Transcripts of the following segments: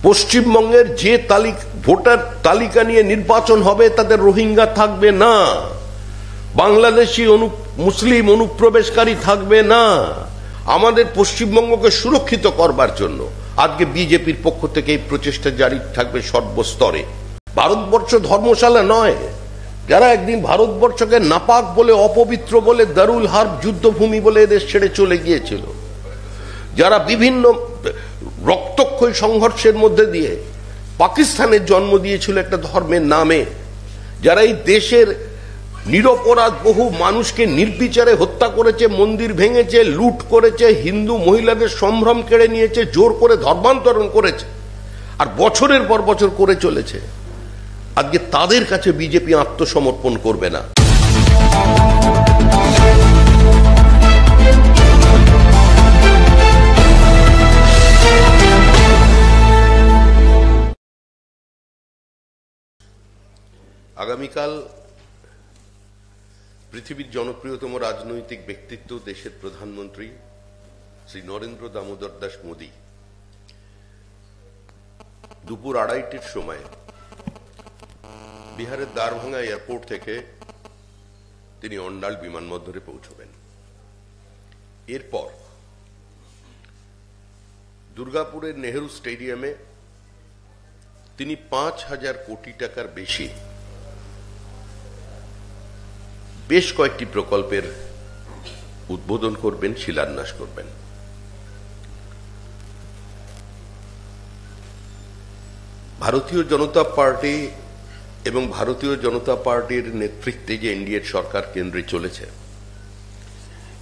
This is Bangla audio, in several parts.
পশ্চিমবঙ্গের যে ভোটার তালিকা নিয়ে নির্বাচন হবে তাদের রোহিঙ্গা থাকবে না, বাংলাদেশি মুসলিম অনুপ্রবেশকারী থাকবে না। আমাদের পশ্চিমবঙ্গকে সুরক্ষিত করবার জন্য আজকে বিজেপির পক্ষ থেকে এই প্রচেষ্টা জারি থাকবে সর্বস্তরে। ভারতবর্ষ ধর্মশালা নয়। যারা একদিন ভারতবর্ষকে নাপাক বলে, অপবিত্র বলে, দারুল হার্ব যুদ্ধভূমি বলে এদেশ ছেড়ে চলে গিয়েছিল, যারা বিভিন্ন রক্তক্ষয়ী সংঘর্ষের মধ্যে দিয়ে পাকিস্তানের জন্ম দিয়েছিল একটা ধর্মের নামে, যারা এই দেশের নিরপরাধ বহু মানুষকে নির্বিচারে হত্যা করেছে, মন্দির ভেঙেছে, লুট করেছে, হিন্দু মহিলাদের সম্ভ্রম কেড়ে নিয়েছে, জোর করে ধর্মান্তরণ করেছে, আর বছরের পর বছর করে চলেছে, আজকে তাদের কাছে বিজেপি আত্মসমর্পণ করবে না। আগামীকাল পৃথিবীর জনপ্রিয়তম রাজনৈতিক ব্যক্তিত্ব, দেশের প্রধানমন্ত্রী শ্রী নরেন্দ্র দামোদর দাস মোদী দুপুর 2:30টার সময় বিহারের দারভাঙ্গা এয়ারপোর্ট থেকে তিনি অন্ডাল বিমানবন্দরে পৌঁছবেন। এরপর দুর্গাপুরের নেহেরু স্টেডিয়ামে তিনি 5,000 কোটি টাকার বেশি বেশ কয়েকটি প্রকল্পের উদ্বোধন করবেন, শিলান্যাস করবেন। ভারতীয় জনতা পার্টি এবং ভারতীয় জনতা পার্টির নেতৃত্বে যে এনডিএর সরকার কেন্দ্রে চলেছে,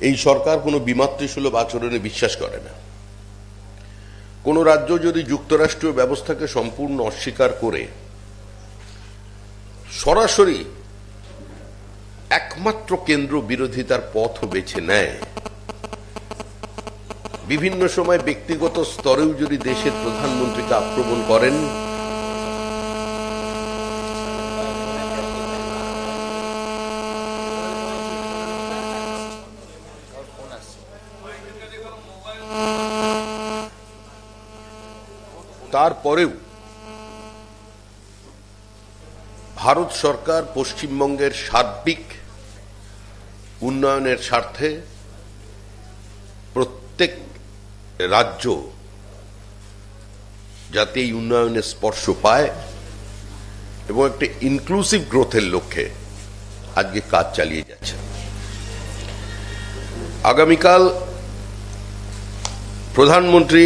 এই সরকার কোনো বিমাতৃসুলভ আচরণে বিশ্বাস করে না। কোন রাজ্য যদি যুক্তরাষ্ট্রীয় ব্যবস্থাকে সম্পূর্ণ অস্বীকার করে সরাসরি একমাত্র কেন্দ্র বিরোধিতার পথ বেছে নেয়, বিভিন্ন সময় ব্যক্তিগত স্তরেও যদি দেশের প্রধানমন্ত্রীকে আক্রমণ করেন, তারপরেও ভারত সরকার পশ্চিমবঙ্গের সার্বিক উন্নয়নের স্বার্থে প্রত্যেক রাজ্য যাতে এই উন্নয়নের স্পর্শ পায় এবং একটা ইনক্লুসিভ গ্রোথের লক্ষ্যে আজকে কাজ চালিয়ে যাচ্ছে। আগামীকাল প্রধানমন্ত্রী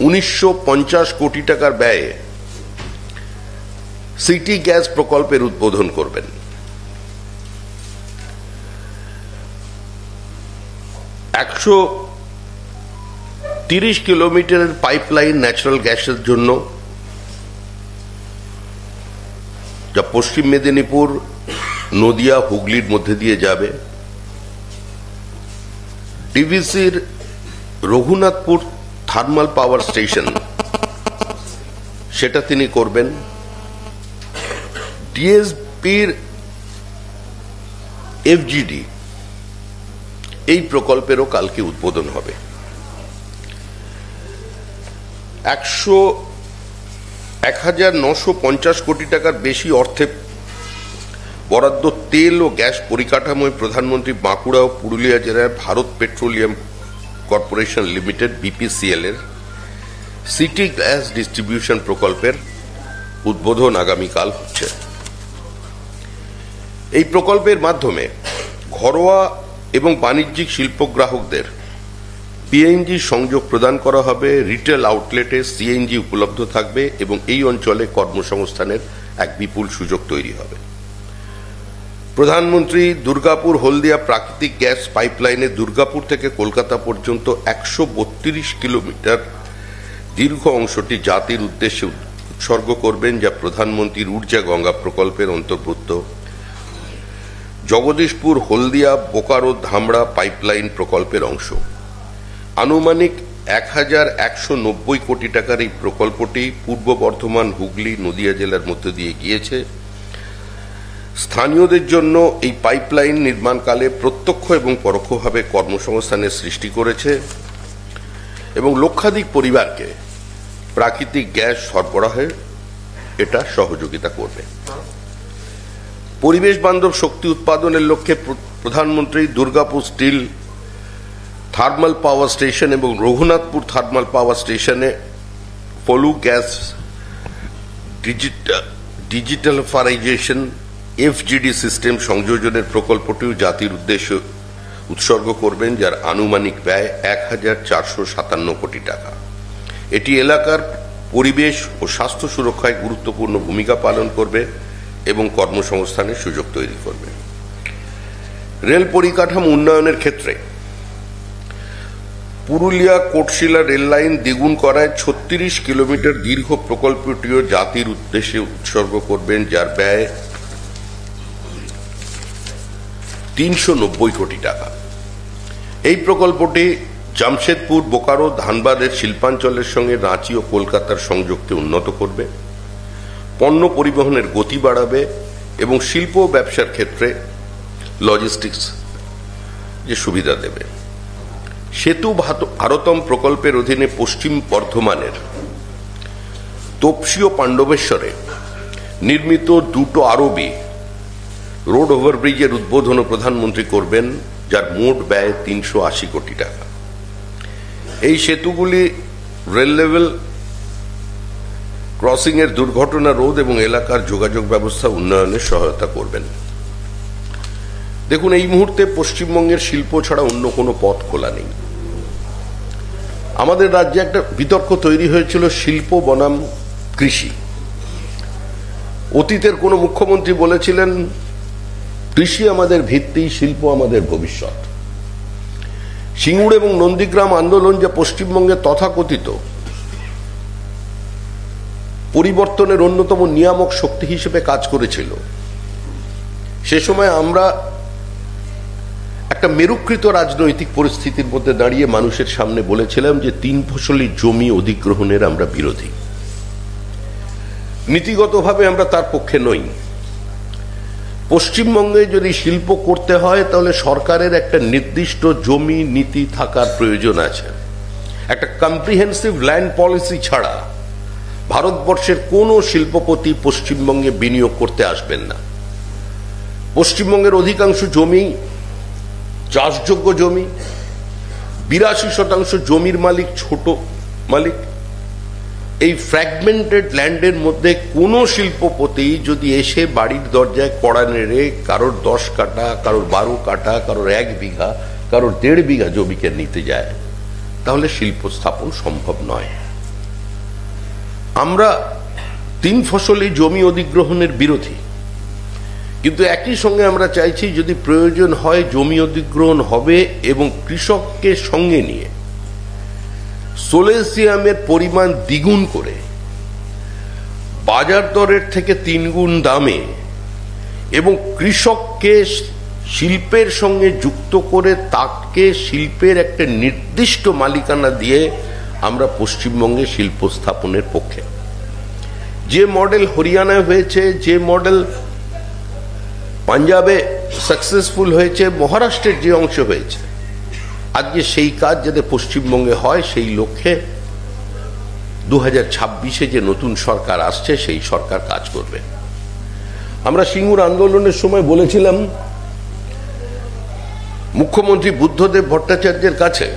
1950 কোটি টাকার ব্যয়ে সিটি গ্যাস প্রকল্পের উদ্বোধন করবেন। 130 কিলোমিটারের পাইপলাইন ন্যাচারাল গ্যাসের জন্য, যা পশ্চিম মেদিনীপুর, নদিয়া, হুগলির মধ্যে দিয়ে যাবে। ডিভিসির রঘুনাথপুর থার্মাল পাওয়ার স্টেশন, সেটা তিনি করবেন। ডিএসপির এফজিডি, এই প্রকল্পেরও কালকে উদ্বোধন হবে। 1,950 কোটি টাকার বেশি অর্থে বরাদ্দ তেল ও গ্যাস পরিকাঠামোয় প্রধানমন্ত্রী বাঁকুড়া ও পুরুলিয়া জেলার Bharat petroleum corporation limited BPCL এর সিটি গ্যাস ডিস্ট্রিবিউশন প্রকল্পের উদ্বোধন আগামীকাল হচ্ছে। এই প্রকল্পের মাধ্যমে ঘরোয়া এবং বাণিজ্যিক শিল্প গ্রাহকদের পিএনজি সংযোগ প্রদান করা হবে, রিটেল আউটলেটে সিএনজি উপলব্ধ থাকবে এবং এই অঞ্চলে কর্মসংস্থানের এক বিপুল সুযোগ তৈরি হবে। প্রধানমন্ত্রী দুর্গাপুর হলদিয়া প্রাকৃতিক গ্যাস পাইপলাইনে দুর্গাপুর থেকে কলকাতা পর্যন্ত 132 কিলোমিটার দীর্ঘ অংশটি জাতির উদ্দেশ্যে উৎসর্গ করবেন, যা প্রধানমন্ত্রীর ঊর্জা গঙ্গা প্রকল্পের অন্তর্ভুক্ত। জগদীশপুর হলদিয়া বোকারো ধামড়া পাইপলাইন প্রকল্পের অংশ। আনুমানিক 1,190 কোটি টাকার এই প্রকল্পটি পূর্ব বর্ধমান, হুগলি, নদিয়া জেলার মধ্যে দিয়ে গিয়েছে। স্থানীয়দের জন্য এই পাইপলাইন নির্মাণকালে প্রত্যক্ষ এবং পরোক্ষভাবে কর্মসংস্থানের সৃষ্টি করেছে এবং লক্ষাধিক পরিবারকে প্রাকৃতিক গ্যাস সরবরাহে এটা সহযোগিতা করবে। পরিবেশ বান্ধব শক্তি উৎপাদনের লক্ষ্যে প্রধানমন্ত্রী Durgapur steel thermal power station এবং রঘুনাথপুর থার্মাল পাওয়ার স্টেশনে flue gas digitalization FGD system সংযোজনের প্রকল্পটিও জাতির উদ্দেশ্যে উৎসর্গ করবেন, যার আনুমানিক ব্যয় 1457 কোটি টাকা। এটি এলাকার পরিবেশ ও স্বাস্থ্য সুরক্ষায় গুরুত্বপূর্ণ ভূমিকা পালন করবে এবং কর্মসংস্থানের সুযোগ তৈরি করবে। রেল পরিকাঠামো উন্নয়নের ক্ষেত্রে পুরুলিয়া কোটশিলা রেল লাইন দ্বিগুণ করায় 36 কিলোমিটার দীর্ঘ প্রকল্পটিও জাতির উদ্দেশ্যে উৎসর্গ করবেন, যার ব্যয় 390 কোটি টাকা। এই প্রকল্পটি জামশেদপুর, বোকারো, ধানবাদের শিল্পাঞ্চলের সঙ্গে রাঁচি ও কলকাতার সংযোগকে উন্নত করবে, পণ্য পরিবহনের গতি বাড়াবে এবং শিল্প ও ব্যবসার ক্ষেত্রে লজিস্টিক্স যে সুবিধা দেবে। সেতু ভারতম প্রকল্পের অধীনে পশ্চিম বর্ধমানের তপসি ও পাণ্ডবেশ্বরে নির্মিত দুটো আরবি রোড ওভারব্রিজের উদ্বোধন প্রধানমন্ত্রী করবেন, যার মোট ব্যয় 380 কোটি টাকা। এই সেতুগুলি রেল লেভেল ক্রসিং এর দুর্ঘটনা রোধ এবং এলাকার যোগাযোগ ব্যবস্থা উন্নয়নে সহায়তা করবেন। দেখুন, এই মুহূর্তে পশ্চিমবঙ্গের শিল্প ছাড়া অন্য কোনো পথ খোলা নেই। আমাদের রাজ্যে একটা বিতর্ক তৈরি হয়েছিল শিল্প বনাম কৃষি। অতীতের কোন মুখ্যমন্ত্রী বলেছিলেন কৃষি আমাদের ভিত্তি, শিল্প আমাদের ভবিষ্যৎ। সিঙ্গুর এবং নন্দীগ্রাম আন্দোলন যা পশ্চিমবঙ্গে তথাকথিত পরিবর্তনের অন্যতম নিয়ামক শক্তি হিসেবে কাজ করেছিল, সে সময় আমরা একটা মেরুকৃত রাজনৈতিক পরিস্থিতির মধ্যে দাঁড়িয়ে মানুষের সামনে বলেছিলাম যে 3 ফসলি জমি অধিগ্রহণের আমরা বিরোধী। নীতিগতভাবে আমরা তার পক্ষে নই। পশ্চিমবঙ্গে যদি শিল্প করতে হয় তাহলে সরকারের একটা নির্দিষ্ট জমি নীতি থাকার প্রয়োজন আছে। একটা কম্প্রিহেন্সিভ ল্যান্ড পলিসি ছাড়া ভারতবর্ষের কোনো শিল্পপতি পশ্চিমবঙ্গে বিনিয়োগ করতে আসবেন না। পশ্চিমবঙ্গের অধিকাংশ জমি চাষযোগ্য জমি, 82% জমির মালিক ছোট মালিক। এই ফ্র্যাগমেন্টেড ল্যান্ডের মধ্যে কোনো শিল্পপতি যদি এসে বাড়ির দরজায় কড়া নেড়ে কারোর 10 কাঠা, কারোর 12 কাঠা, কারোর 1 বিঘা, কারোর 1.5 বিঘা জমিকে নিতে যায়, তাহলে শিল্প স্থাপন সম্ভব নয়। আমরা 3 ফসলি জমি অধিগ্রহণের বিরোধী, কিন্তু একই সঙ্গে আমরা চাইছি যদি প্রয়োজন হয় জমি অধিগ্রহণ হবে এবং কৃষককে সঙ্গে নিয়ে সোলেসিয়ামের পরিমাণ দ্বিগুণ করে বাজার দরের থেকে 3 গুণ দামে এবং কৃষককে শিল্পের সঙ্গে যুক্ত করে তাকে শিল্পের একটা নির্দিষ্ট মালিকানা দিয়ে আমরা পশ্চিমবঙ্গে শিল্প স্থাপনের পক্ষে। যে মডেল হরিয়ানায় হয়েছে, যে মডেল পাঞ্জাবে সাকসেসফুল হয়েছে, মহারাষ্ট্রের যে অংশ হয়েছে, আজকে সেই কাজ যাতে পশ্চিমবঙ্গে হয় সেই লক্ষ্যে 2026-এ যে নতুন সরকার আসছে সেই সরকার কাজ করবে। আমরা সিঙ্গুর আন্দোলনের সময় বলেছিলাম মুখ্যমন্ত্রী বুদ্ধদেব ভট্টাচার্যের কাছে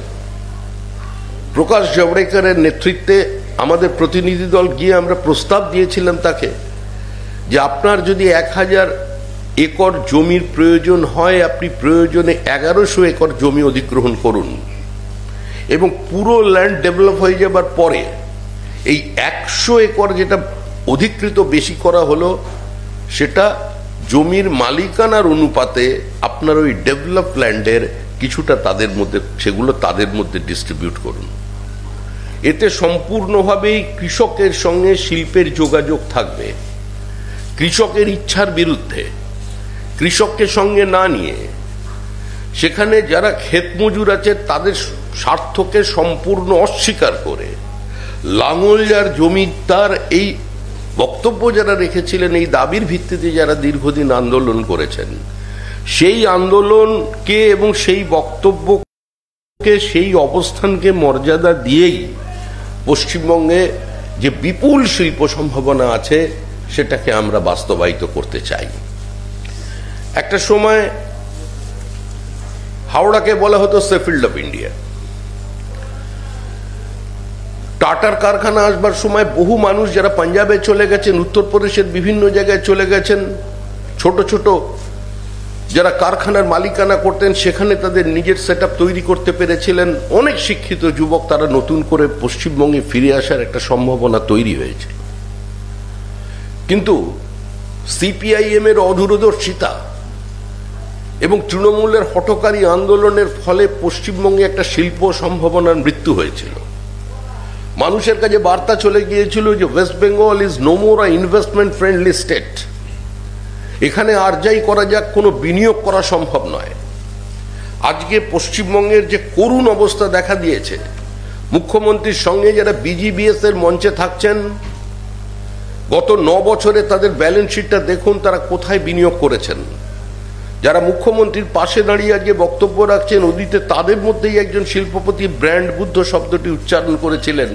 প্রকাশ জাভড়েকরের নেতৃত্বে আমাদের প্রতিনিধি দল গিয়ে আমরা প্রস্তাব দিয়েছিলাম তাকে যে আপনার যদি 1000 একর জমির প্রয়োজন হয় আপনি প্রয়োজনে 1100 একর জমি অধিগ্রহণ করুন এবং পুরো ল্যান্ড ডেভেলপ হয়ে যাবার পরে এই 100 একর যেটা অধিকৃত বেশি করা হলো সেটা জমির মালিকানার অনুপাতে আপনার ওই ডেভেলপ ল্যান্ডের কিছুটা তাদের মধ্যে, সেগুলো তাদের মধ্যে ডিস্ট্রিবিউট করুন। এতে সম্পূর্ণভাবেই কৃষকের সঙ্গে শিল্পের যোগাযোগ থাকবে। কৃষকের ইচ্ছার বিরুদ্ধে, কৃষককে সঙ্গে না নিয়ে সেখানে যারা ক্ষেত মজুর আছে তাদের স্বার্থকে সম্পূর্ণ অস্বীকার করে লাঙল যার জমিদার, এই বক্তব্য যারা রেখেছিলেন, এই দাবির ভিত্তিতে যারা দীর্ঘদিন আন্দোলন করেছেন, সেই আন্দোলনকে এবং সেই বক্তব্যকে, সেই অবস্থানকে মর্যাদা দিয়েই পশ্চিমবঙ্গে যে বিপুল শিল্প সম্ভাবনা আছে সেটাকে আমরা বাস্তবায়িত করতে চাই। একটা সময় হাওড়াকে বলা হতো শেফিল্ড অফ ইন্ডিয়া। টাটার কারখানা আসবার সময় বহু মানুষ যারা পাঞ্জাবে চলে গেছেন, উত্তরপ্রদেশের বিভিন্ন জায়গায় চলে গেছেন, ছোট ছোট যারা কারখানার মালিকানা করতেন সেখানে তাদের নিজের সেটআপ তৈরি করতে পেরেছিলেন। অনেক শিক্ষিত যুবক তারা নতুন করে পশ্চিমবঙ্গে ফিরে আসার একটা সম্ভাবনা তৈরি হয়েছে। কিন্তু সিপিআইএম এর অদূরদর্শিতা এবং তৃণমূলের হঠকারী আন্দোলনের ফলে পশ্চিমবঙ্গে একটা শিল্প সম্ভাবনার মৃত্যু হয়েছিল। মানুষের কাছে বার্তা চলে গিয়েছিল যে West Bengal is no more a investment friendly state, এখানে আর যাই করা যাক কোনো বিনিয়োগ করা সম্ভব নয়। আজকে পশ্চিমবঙ্গের যে করুণ অবস্থা দেখা দিয়েছে, মুখ্যমন্ত্রীর সঙ্গে যারা বিজিবিএস এর মঞ্চে থাকছেন, গত 9 বছরে তাদের ব্যালেন্স শিটটা দেখুন, তারা কোথায় বিনিয়োগ করেছেন। যারা মুখ্যমন্ত্রীর পাশে দাঁড়িয়ে আজকে বক্তব্য রাখছেন, অতীতে তাদের মধ্যেই একজন শিল্পপতি ব্র্যান্ড বুদ্ধ শব্দটি উচ্চারণ করেছিলেন,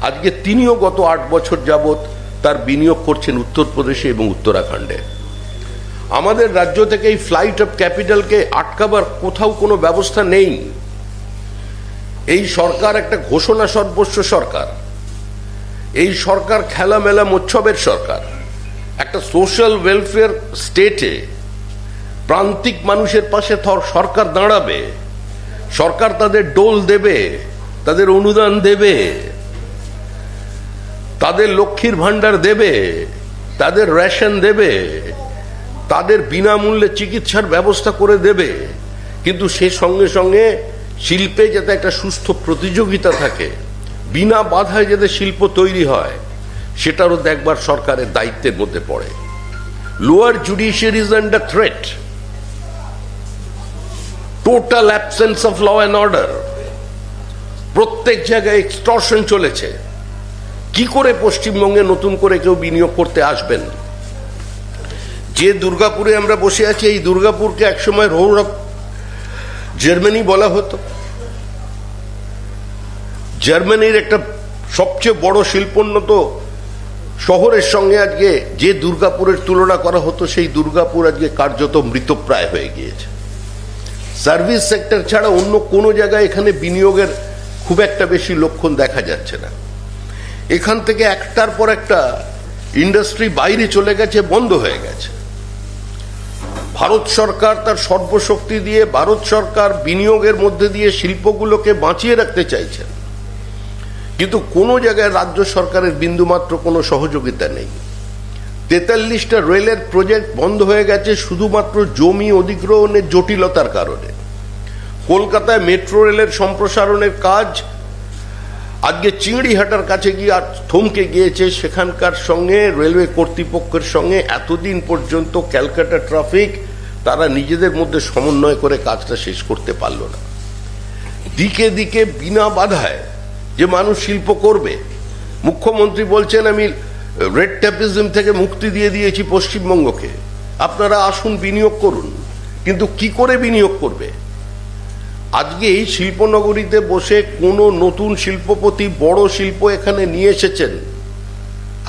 আজকে তিনিও গত 8 বছর যাবৎ তার বিনিয়োগ করছেন উত্তরপ্রদেশে এবং উত্তরাখণ্ডে। আমাদের রাজ্য থেকে এই ফ্লাইট অফ ক্যাপিটালকে আটকাবার কোথাও কোনো ব্যবস্থা নেই। এই সরকার একটা ঘোষণা সর্বস্ব সরকার, এই সরকার খেলামেলা মোচ্ছবের সরকার। একটা সোশ্যাল ওয়েলফেয়ার স্টেটে প্রান্তিক মানুষের পাশে সরকার দাঁড়াবে, সরকার তাদের ডোল দেবে, তাদের অনুদান দেবে, তাদের লক্ষ্মীর ভান্ডার দেবে, তাদের রেশন দেবে, তাদের বিনামূল্যে চিকিৎসার ব্যবস্থা করে দেবে। কিন্তু সে সঙ্গে সঙ্গে শিল্পে যাতে একটা সুস্থ প্রতিযোগিতা থাকে, বিনা বাধায় যাতে শিল্প তৈরি হয়, সেটারও দেখবার সরকারের দায়িত্বের মধ্যে পড়ে। Lower judiciary is under threat, total absence of law and order, প্রত্যেক জায়গায় এক্সটর্শন চলেছে। কি করে পশ্চিমবঙ্গে নতুন করে কেউ বিনিয়োগ করতে আসবেন? যে দুর্গাপুরে আমরা বসে আছি, এই দুর্গাপুরকে একসময় রোড অফ জার্মানি বলা হতো। জার্মানির একটা সবচেয়ে বড় শিল্পোন্নত শহরের সঙ্গে আজকে যে দুর্গাপুরের তুলনা করা হতো, সেই দুর্গাপুর আজকে কার্যত মৃতপ্রায় হয়ে গিয়েছে। সার্ভিস সেক্টর ছাড়া অন্য কোনো জায়গায় এখানে বিনিয়োগের খুব একটা বেশি লক্ষণ দেখা যাচ্ছে না। এখান থেকে একটার পর একটা ইন্ডাস্ট্রি বাইরে চলে গেছে, বন্ধ হয়ে গেছে। ভারত সরকার তার সর্বশক্তি দিয়ে, ভারত সরকার বিনিয়োগের মধ্যে দিয়ে শিল্পগুলোকে বাঁচিয়ে রাখতে চাইছেন, কিন্তু কোনো জায়গায় রাজ্য সরকারের বিন্দুমাত্র কোনো সহযোগিতা নেই। 43টা রেলের প্রজেক্ট বন্ধ হয়ে গেছে শুধুমাত্র জমি অধিগ্রহণের জটিলতার কারণে। কলকাতায় মেট্রো রেলের সম্প্রসারণের কাজ আজকে চিংড়িহাটার কাছে গিয়ে আর থমকে গিয়েছে। সেখানকার সঙ্গে রেলওয়ে কর্তৃপক্ষের সঙ্গে এতদিন পর্যন্ত ক্যালকাটা ট্রাফিক তারা নিজেদের মধ্যে সমন্বয় করে কাজটা শেষ করতে পারল না। দিকে দিকে বিনা বাধায় যে মানুষ শিল্প করবে, মুখ্যমন্ত্রী বলছেন আমি রেড ট্যাপিজম থেকে মুক্তি দিয়ে দিয়েছি পশ্চিমবঙ্গকে, আপনারা আসুন বিনিয়োগ করুন। কিন্তু কি করে বিনিয়োগ করবে? আজকে এই শিল্পনগরীতে বসে কোন নতুন শিল্পপতি বড় শিল্প এখানে নিয়ে এসেছেন?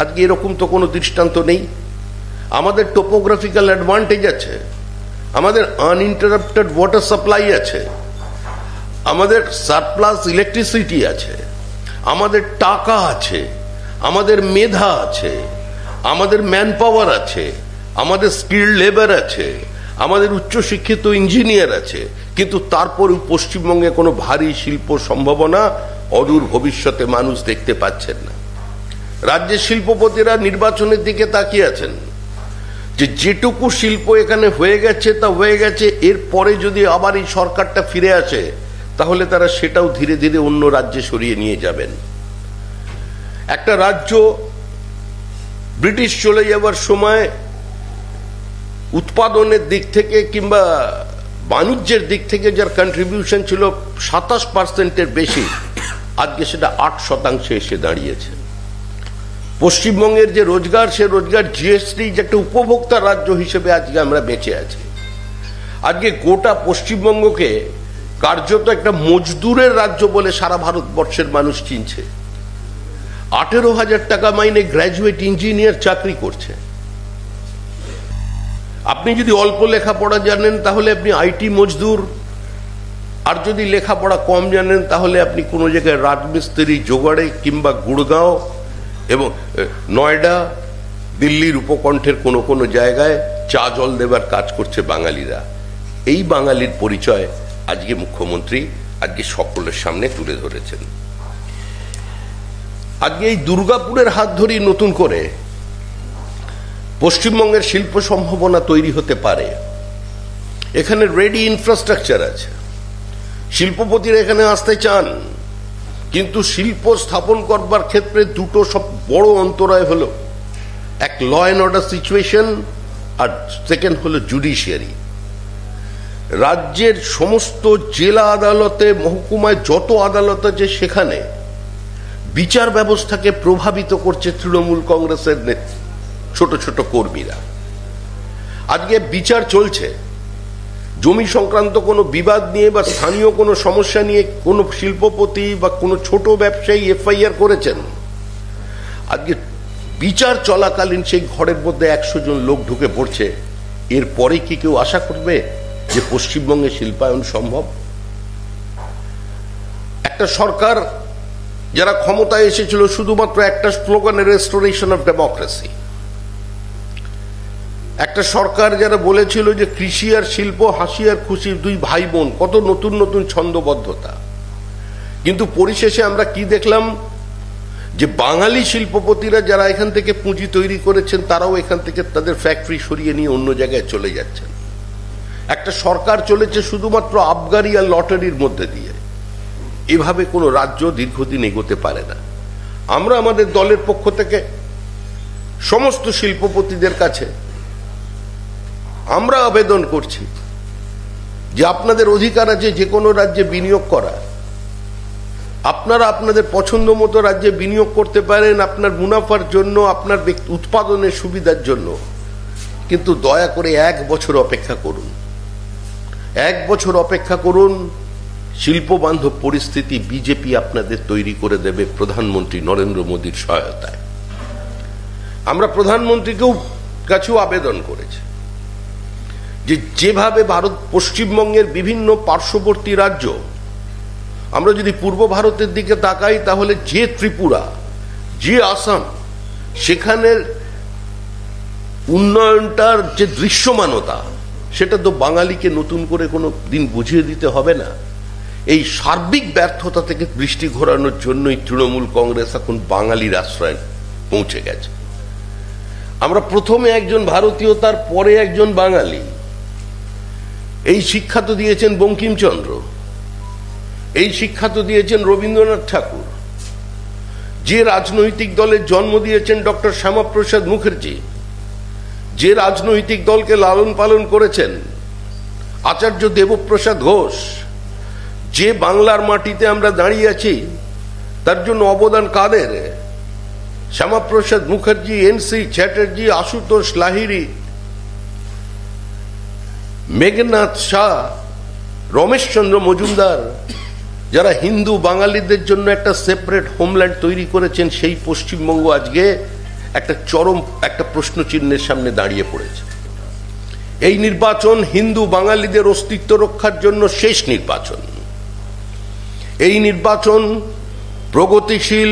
আজকে এরকম তো কোনো দৃষ্টান্ত নেই। আমাদের টোপোগ্রাফিক্যাল অ্যাডভান্টেজ আছে, আমাদের আনইন্টারাপ্টেড ওয়াটার সাপ্লাই আছে, আমাদের সারপ্লাস ইলেকট্রিসিটি আছে, আমাদের টাকা আছে, আমাদের মেধা আছে, আমাদের ম্যান পাওয়ার আছে, আমাদের স্কিল্ড লেবার আছে, আমাদের উচ্চশিক্ষিত ইঞ্জিনিয়ার আছে। কিন্তু তারপরেও পশ্চিমবঙ্গে কোনো ভারী শিল্প সম্ভাবনা অদূর ভবিষ্যতে মানুষ দেখতে পাচ্ছেন না। রাজ্যের শিল্পপতিরা নির্বাচনের দিকে তাকিয়ে আছেন যে যেটুকু শিল্প এখানে হয়ে গেছে তা হয়ে গেছে, এরপরে যদি আবার এই সরকারটা ফিরে আসে তাহলে তারা সেটাও ধীরে ধীরে অন্য রাজ্যে সরিয়ে নিয়ে যাবেন। একটা রাজ্য ব্রিটিশ চলে যাওয়ার সময় উৎপাদনের দিক থেকে কিংবা বাণিজ্যের দিক থেকে যার কন্ট্রিবিউশন ছিল 27% বেশি, আজকে সেটা 8% এসে দাঁড়িয়েছে। পশ্চিমবঙ্গের যে রোজগার, সে রোজগার জিএসটি যে একটা উপভোক্তা রাজ্য হিসেবে আজকে আমরা বেঁচে আছি। আজকে গোটা পশ্চিমবঙ্গকে কার্যত একটা মজদুরের রাজ্য বলে সারা ভারতবর্ষের মানুষ চিনছে। 18,000 টাকা মাইনে গ্র্যাজুয়েট ইঞ্জিনিয়ার চাকরি করছে। আপনি যদি অল্প লেখাপড়া জানেন তাহলে আপনি আইটি মজদুর, আর যদি লেখাপড়া কম জানেন তাহলে আপনি কোনো জায়গায় রাজমিস্ত্রি জোগাড়ে কিংবা গুড়গাঁও এবং নয়ডা, দিল্লির উপকণ্ঠের কোনো কোনো জায়গায় চা জল দেবার কাজ করছে বাঙালিরা। এই বাঙালির পরিচয় আজকে মুখ্যমন্ত্রী আজকে সকলের সামনে তুলে ধরেছেন। আজকে এই দুর্গাপুরের হাত ধরেই নতুন করে পশ্চিমবঙ্গের শিল্প সম্ভাবনা তৈরি হতে পারে। এখানে রেডি ইনফ্রাস্ট্রাকচার আছে, শিল্পপতিরা এখানে আসতে চান, কিন্তু শিল্প স্থাপন করবার ক্ষেত্রে দুটো সব বড় অন্তরায় হলো, এক ল অ্যান্ড অর্ডার সিচুয়েশন, আর সেকেন্ড হলো জুডিশিয়ারি। রাজ্যের সমস্ত জেলা আদালতে, মহকুমায় যত আদালত আছে সেখানে বিচার ব্যবস্থাকে প্রভাবিত করছে তৃণমূল কংগ্রেসের ছোট ছোট কর্মীরা। আজকে বিচার চলছে, জমি সংক্রান্ত কোনো বিবাদ নিয়ে বা স্থানীয় কোনো সমস্যা নিয়ে কোনো শিল্পপতি বা কোনো ছোট ব্যবসায়ী এফআইআর করেছেন, আজকে বিচার চলাকালীন সেই ঘরের মধ্যে 100 জন লোক ঢুকে পড়ছে। এরপরে কি কেউ আশা করবে যে পশ্চিমবঙ্গে শিল্পায়ন সম্ভব? একটা সরকার যারা ক্ষমতায় এসেছিল শুধুমাত্র একটা স্লোগানে, রেস্টোরেশন অফ ডেমোক্রেসি। একটা সরকার যারা বলেছিল যে কৃষি আর শিল্প হাসি আর খুশি, দুই ভাই বোন, কত নতুন নতুন ছন্দবদ্ধতা। কিন্তু পরিশেষে আমরা কি দেখলাম, যে বাঙালি শিল্পপতিরা যারা এখান থেকে পুঁজি তৈরি করেছেন তারাও এখান থেকে তাদের ফ্যাক্টরি সরিয়ে নিয়ে অন্য জায়গায় চলে যাচ্ছেন। একটা সরকার চলেছে শুধুমাত্র আবগারি আর লটারির মধ্যে দিয়ে। এভাবে কোনো রাজ্য দীর্ঘদিন এগোতে পারে না। আমরা আমাদের দলের পক্ষ থেকে সমস্ত শিল্পপতিদের কাছে আমরা আবেদন করছি যে আপনাদের অধিকার আছে যে কোনো রাজ্যে বিনিয়োগ করা। আপনারা আপনাদের পছন্দ মতো রাজ্যে বিনিয়োগ করতে পারেন আপনার মুনাফার জন্য, আপনার উৎপাদনের সুবিধার জন্য, কিন্তু দয়া করে 1 বছর অপেক্ষা করুন। 1 বছর অপেক্ষা করুন। শিল্প বান্ধব পরিস্থিতি বিজেপি আপনাদের তৈরি করে দেবে প্রধানমন্ত্রী নরেন্দ্র মোদীর সহায়তায়। আমরা প্রধানমন্ত্রীকেও কাছেও আবেদন করেছি যে যেভাবে পশ্চিমবঙ্গের বিভিন্ন পার্শ্ববর্তী রাজ্য, আমরা যদি পূর্ব ভারতের দিকে তাকাই তাহলে যে ত্রিপুরা, যে আসাম, সেখানের উন্নয়নটার যে দৃশ্যমানতা, সেটা তো বাঙালিকে নতুন করে কোনো দিন বুঝিয়ে দিতে হবে না। এই সার্বিক ব্যর্থতা থেকে দৃষ্টি ঘোরানোর জন্যই তৃণমূল কংগ্রেস এখন বাঙালির আশ্রয় পৌঁছে গেছে। আমরা প্রথমে একজন ভারতীয়, তার পরে একজন বাঙালি, এই শিক্ষা তো দিয়েছেন বঙ্কিমচন্দ্র, এই শিক্ষা তো দিয়েছেন রবীন্দ্রনাথ ঠাকুর, যে রাজনৈতিক দলের জন্ম দিয়েছেন ডক্টর শ্যামাপ্রসাদ মুখার্জি, যে রাজনৈতিক দলকে লালন পালন করেছেন আচার্য দেবপ্রসাদ ঘোষ, যে বাংলার মাটিতে আমরা দাঁড়িয়ে আছি তার জন্য অবদান কাদের? শ্যামাপ্রসাদ মুখার্জি, এনসি চ্যাটার্জি, আশুতোষ লাহিড়ী, মেঘনাথ শাহ, রমেশচন্দ্র মজুমদার, যারা হিন্দু বাঙালিদের জন্য একটা সেপারেট হোমল্যান্ড তৈরি করেছেন। সেই পশ্চিমবঙ্গ আজকে একটা চরম একটা প্রশ্ন চিহ্নের সামনে দাঁড়িয়ে পড়েছে। এই নির্বাচন হিন্দু বাঙালিদের অস্তিত্ব রক্ষার জন্য শেষ নির্বাচন। এই নির্বাচন প্রগতিশীল,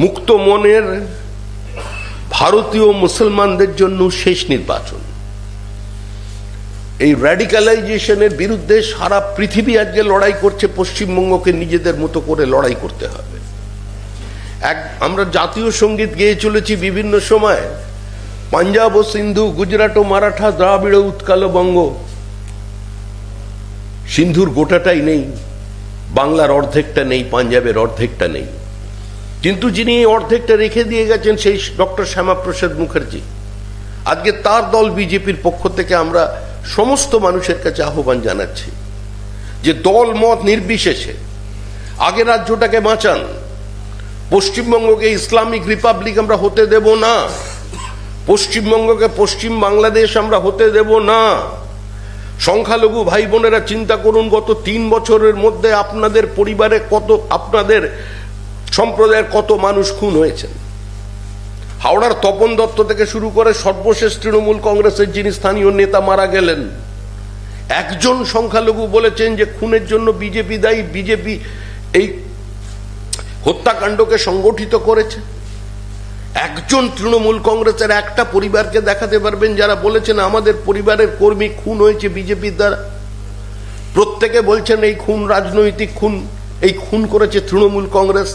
মুক্ত মনের ভারতীয় মুসলমানদের জন্য শেষ নির্বাচন। এই র্যাডিক্যালাইজেশনের বিরুদ্ধে সারা পৃথিবী আজকে লড়াই করছে। পশ্চিমবঙ্গকে নিজেদের মতো করে লড়াই করতে হবে। আমরা জাতীয় সঙ্গীত গেয়ে চলেছি বিভিন্ন সময়, পাঞ্জাব ও সিন্ধু, গুজরাট ও মারাঠা, দ্রাবিড় উৎকাল বঙ্গ। সিন্ধুর গোটাটাই নেই, বাংলার অর্ধেকটা নেই, পাঞ্জাবের অর্ধেকটা নেই, কিন্তু যিনি এই অর্ধেকটা রেখে দিয়ে গেছেন সেই ডক্টর শ্যামাপ্রসাদ মুখার্জি। আজকে তার দল বিজেপির পক্ষ থেকে আমরা সমস্ত মানুষের কাছে আহ্বান জানাচ্ছি যে দল মত নির্বিশেষে আগে রাজ্যটাকে বাঁচান। পশ্চিমবঙ্গকে ইসলামিক রিপাবলিক আমরা হতে দেব না, পশ্চিমবঙ্গকে পশ্চিম বাংলাদেশ আমরা হতে দেব না। সংখ্যালঘু ভাই বোনেরা চিন্তা করুন, গত 3 বছরের মধ্যে আপনাদের পরিবারে কত, আপনাদের সম্প্রদায়ের কত মানুষ খুন হয়েছেন। হাওড়ার তপন দত্ত থেকে শুরু করে সর্বশেষ তৃণমূল কংগ্রেসের যিনি স্থানীয় নেতা মারা গেলেন, একজন সংখ্যালঘু বলেছেন যে খুনের জন্য বিজেপি দায়ী, বিজেপি এই হত্যাকাণ্ডকে সংগঠিত করেছে। একজন তৃণমূল কংগ্রেসের একটা পরিবারকে দেখাতে পারবেন যারা বলেছেন আমাদের পরিবারের কর্মী খুন হয়েছে বিজেপির দ্বারা? প্রত্যেকে বলছেন এই খুন রাজনৈতিক খুন, এই খুন করেছে তৃণমূল কংগ্রেস।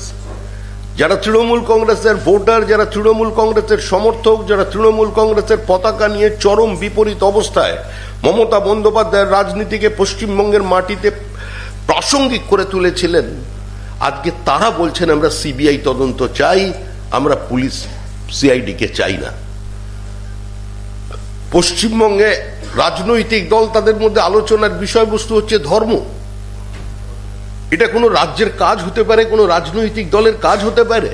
যারা তৃণমূল কংগ্রেসের ভোটার, যারা তৃণমূল কংগ্রেসের সমর্থক, যারা তৃণমূল কংগ্রেসের পতাকা নিয়ে চরম বিপরীত অবস্থায় মমতা বন্দ্যোপাধ্যায়ের রাজনীতিকে পশ্চিমবঙ্গের মাটিতে প্রাসঙ্গিক করে তুলেছিলেন, আজকে তারা বলছেন আমরা সিবিআই তদন্ত চাই, আমরা পুলিশ সিআইডিকে চাই না। পশ্চিমবঙ্গে রাজনৈতিক দল তাদের মধ্যে আলোচনার বিষয়বস্তু হচ্ছে ধর্ম। এটা কোনো রাজ্যের কাজ হতে পারে, কোনো রাজনৈতিক দলের কাজ হতে পারে?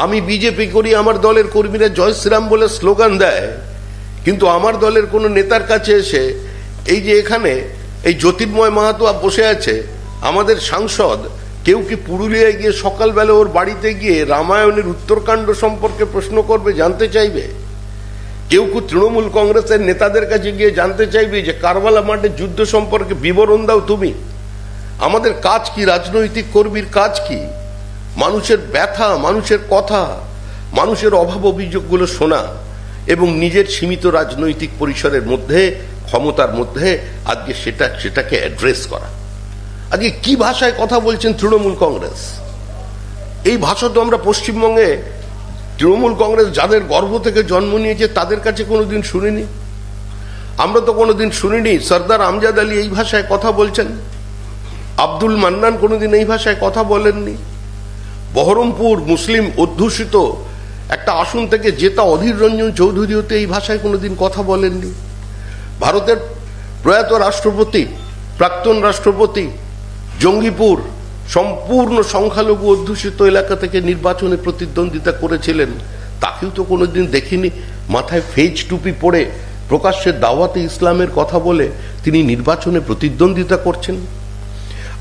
আমি বিজেপি করি, আমার দলের কর্মীরা জয় শ্রীরাম বলে স্লোগান দেয়, কিন্তু আমার দলের কোনো নেতার কাছে এসে এই যে এখানে এই জ্যোতির্ময় মাহাতো বসে আছে আমাদের সাংসদ, কেউ কি পুরুলিয়ায় গিয়ে সকালবেলা ওর বাড়িতে গিয়ে রামায়ণের উত্তরকাণ্ড সম্পর্কে প্রশ্ন করবে, জানতে চাইবে? কেউ কি তৃণমূল কংগ্রেসের নেতাদের কাছে গিয়ে জানতে চাইবে যে কারবালা মাঠের যুদ্ধ সম্পর্কে বিবরণ দাও তুমি? আমাদের কাজ কি? রাজনৈতিক কর্মীর কাজ কি? মানুষের ব্যথা, মানুষের কথা, মানুষের অভাব অভিযোগগুলো শোনা এবং নিজের সীমিত রাজনৈতিক পরিসরের মধ্যে, ক্ষমতার মধ্যে আজকে সেটাকে অ্যাড্রেস করা। আজকে কি ভাষায় কথা বলছেন তৃণমূল কংগ্রেস? এই ভাষা তো আমরা পশ্চিমবঙ্গে তৃণমূল কংগ্রেস যাদের গর্ভ থেকে জন্ম নিয়েছে তাদের কাছে কোনোদিন শুনিনি। আমরা তো কোনোদিন শুনিনি সর্দার আমজাদ আলী এই ভাষায় কথা বলছেন, আব্দুল মান্নান কোনোদিন এই ভাষায় কথা বলেননি। বহরমপুর মুসলিম অধ্যুষিত একটা আসন থেকে জেতা অধীর রঞ্জন চৌধুরী হতে এই ভাষায় কোনোদিন কথা বলেননি। ভারতের প্রয়াত রাষ্ট্রপতি, প্রাক্তন রাষ্ট্রপতি জঙ্গিপুর সম্পূর্ণ সংখ্যালঘু অধ্যুষিত এলাকা থেকে নির্বাচনে প্রতিদ্বন্দ্বিতা করেছিলেন, তাকেও তো কোনোদিন দেখিনি মাথায় ফেজ টুপি পরে প্রকাশ্যে দাওয়াতে ইসলামের কথা বলে তিনি নির্বাচনে প্রতিদ্বন্দ্বিতা করছেন।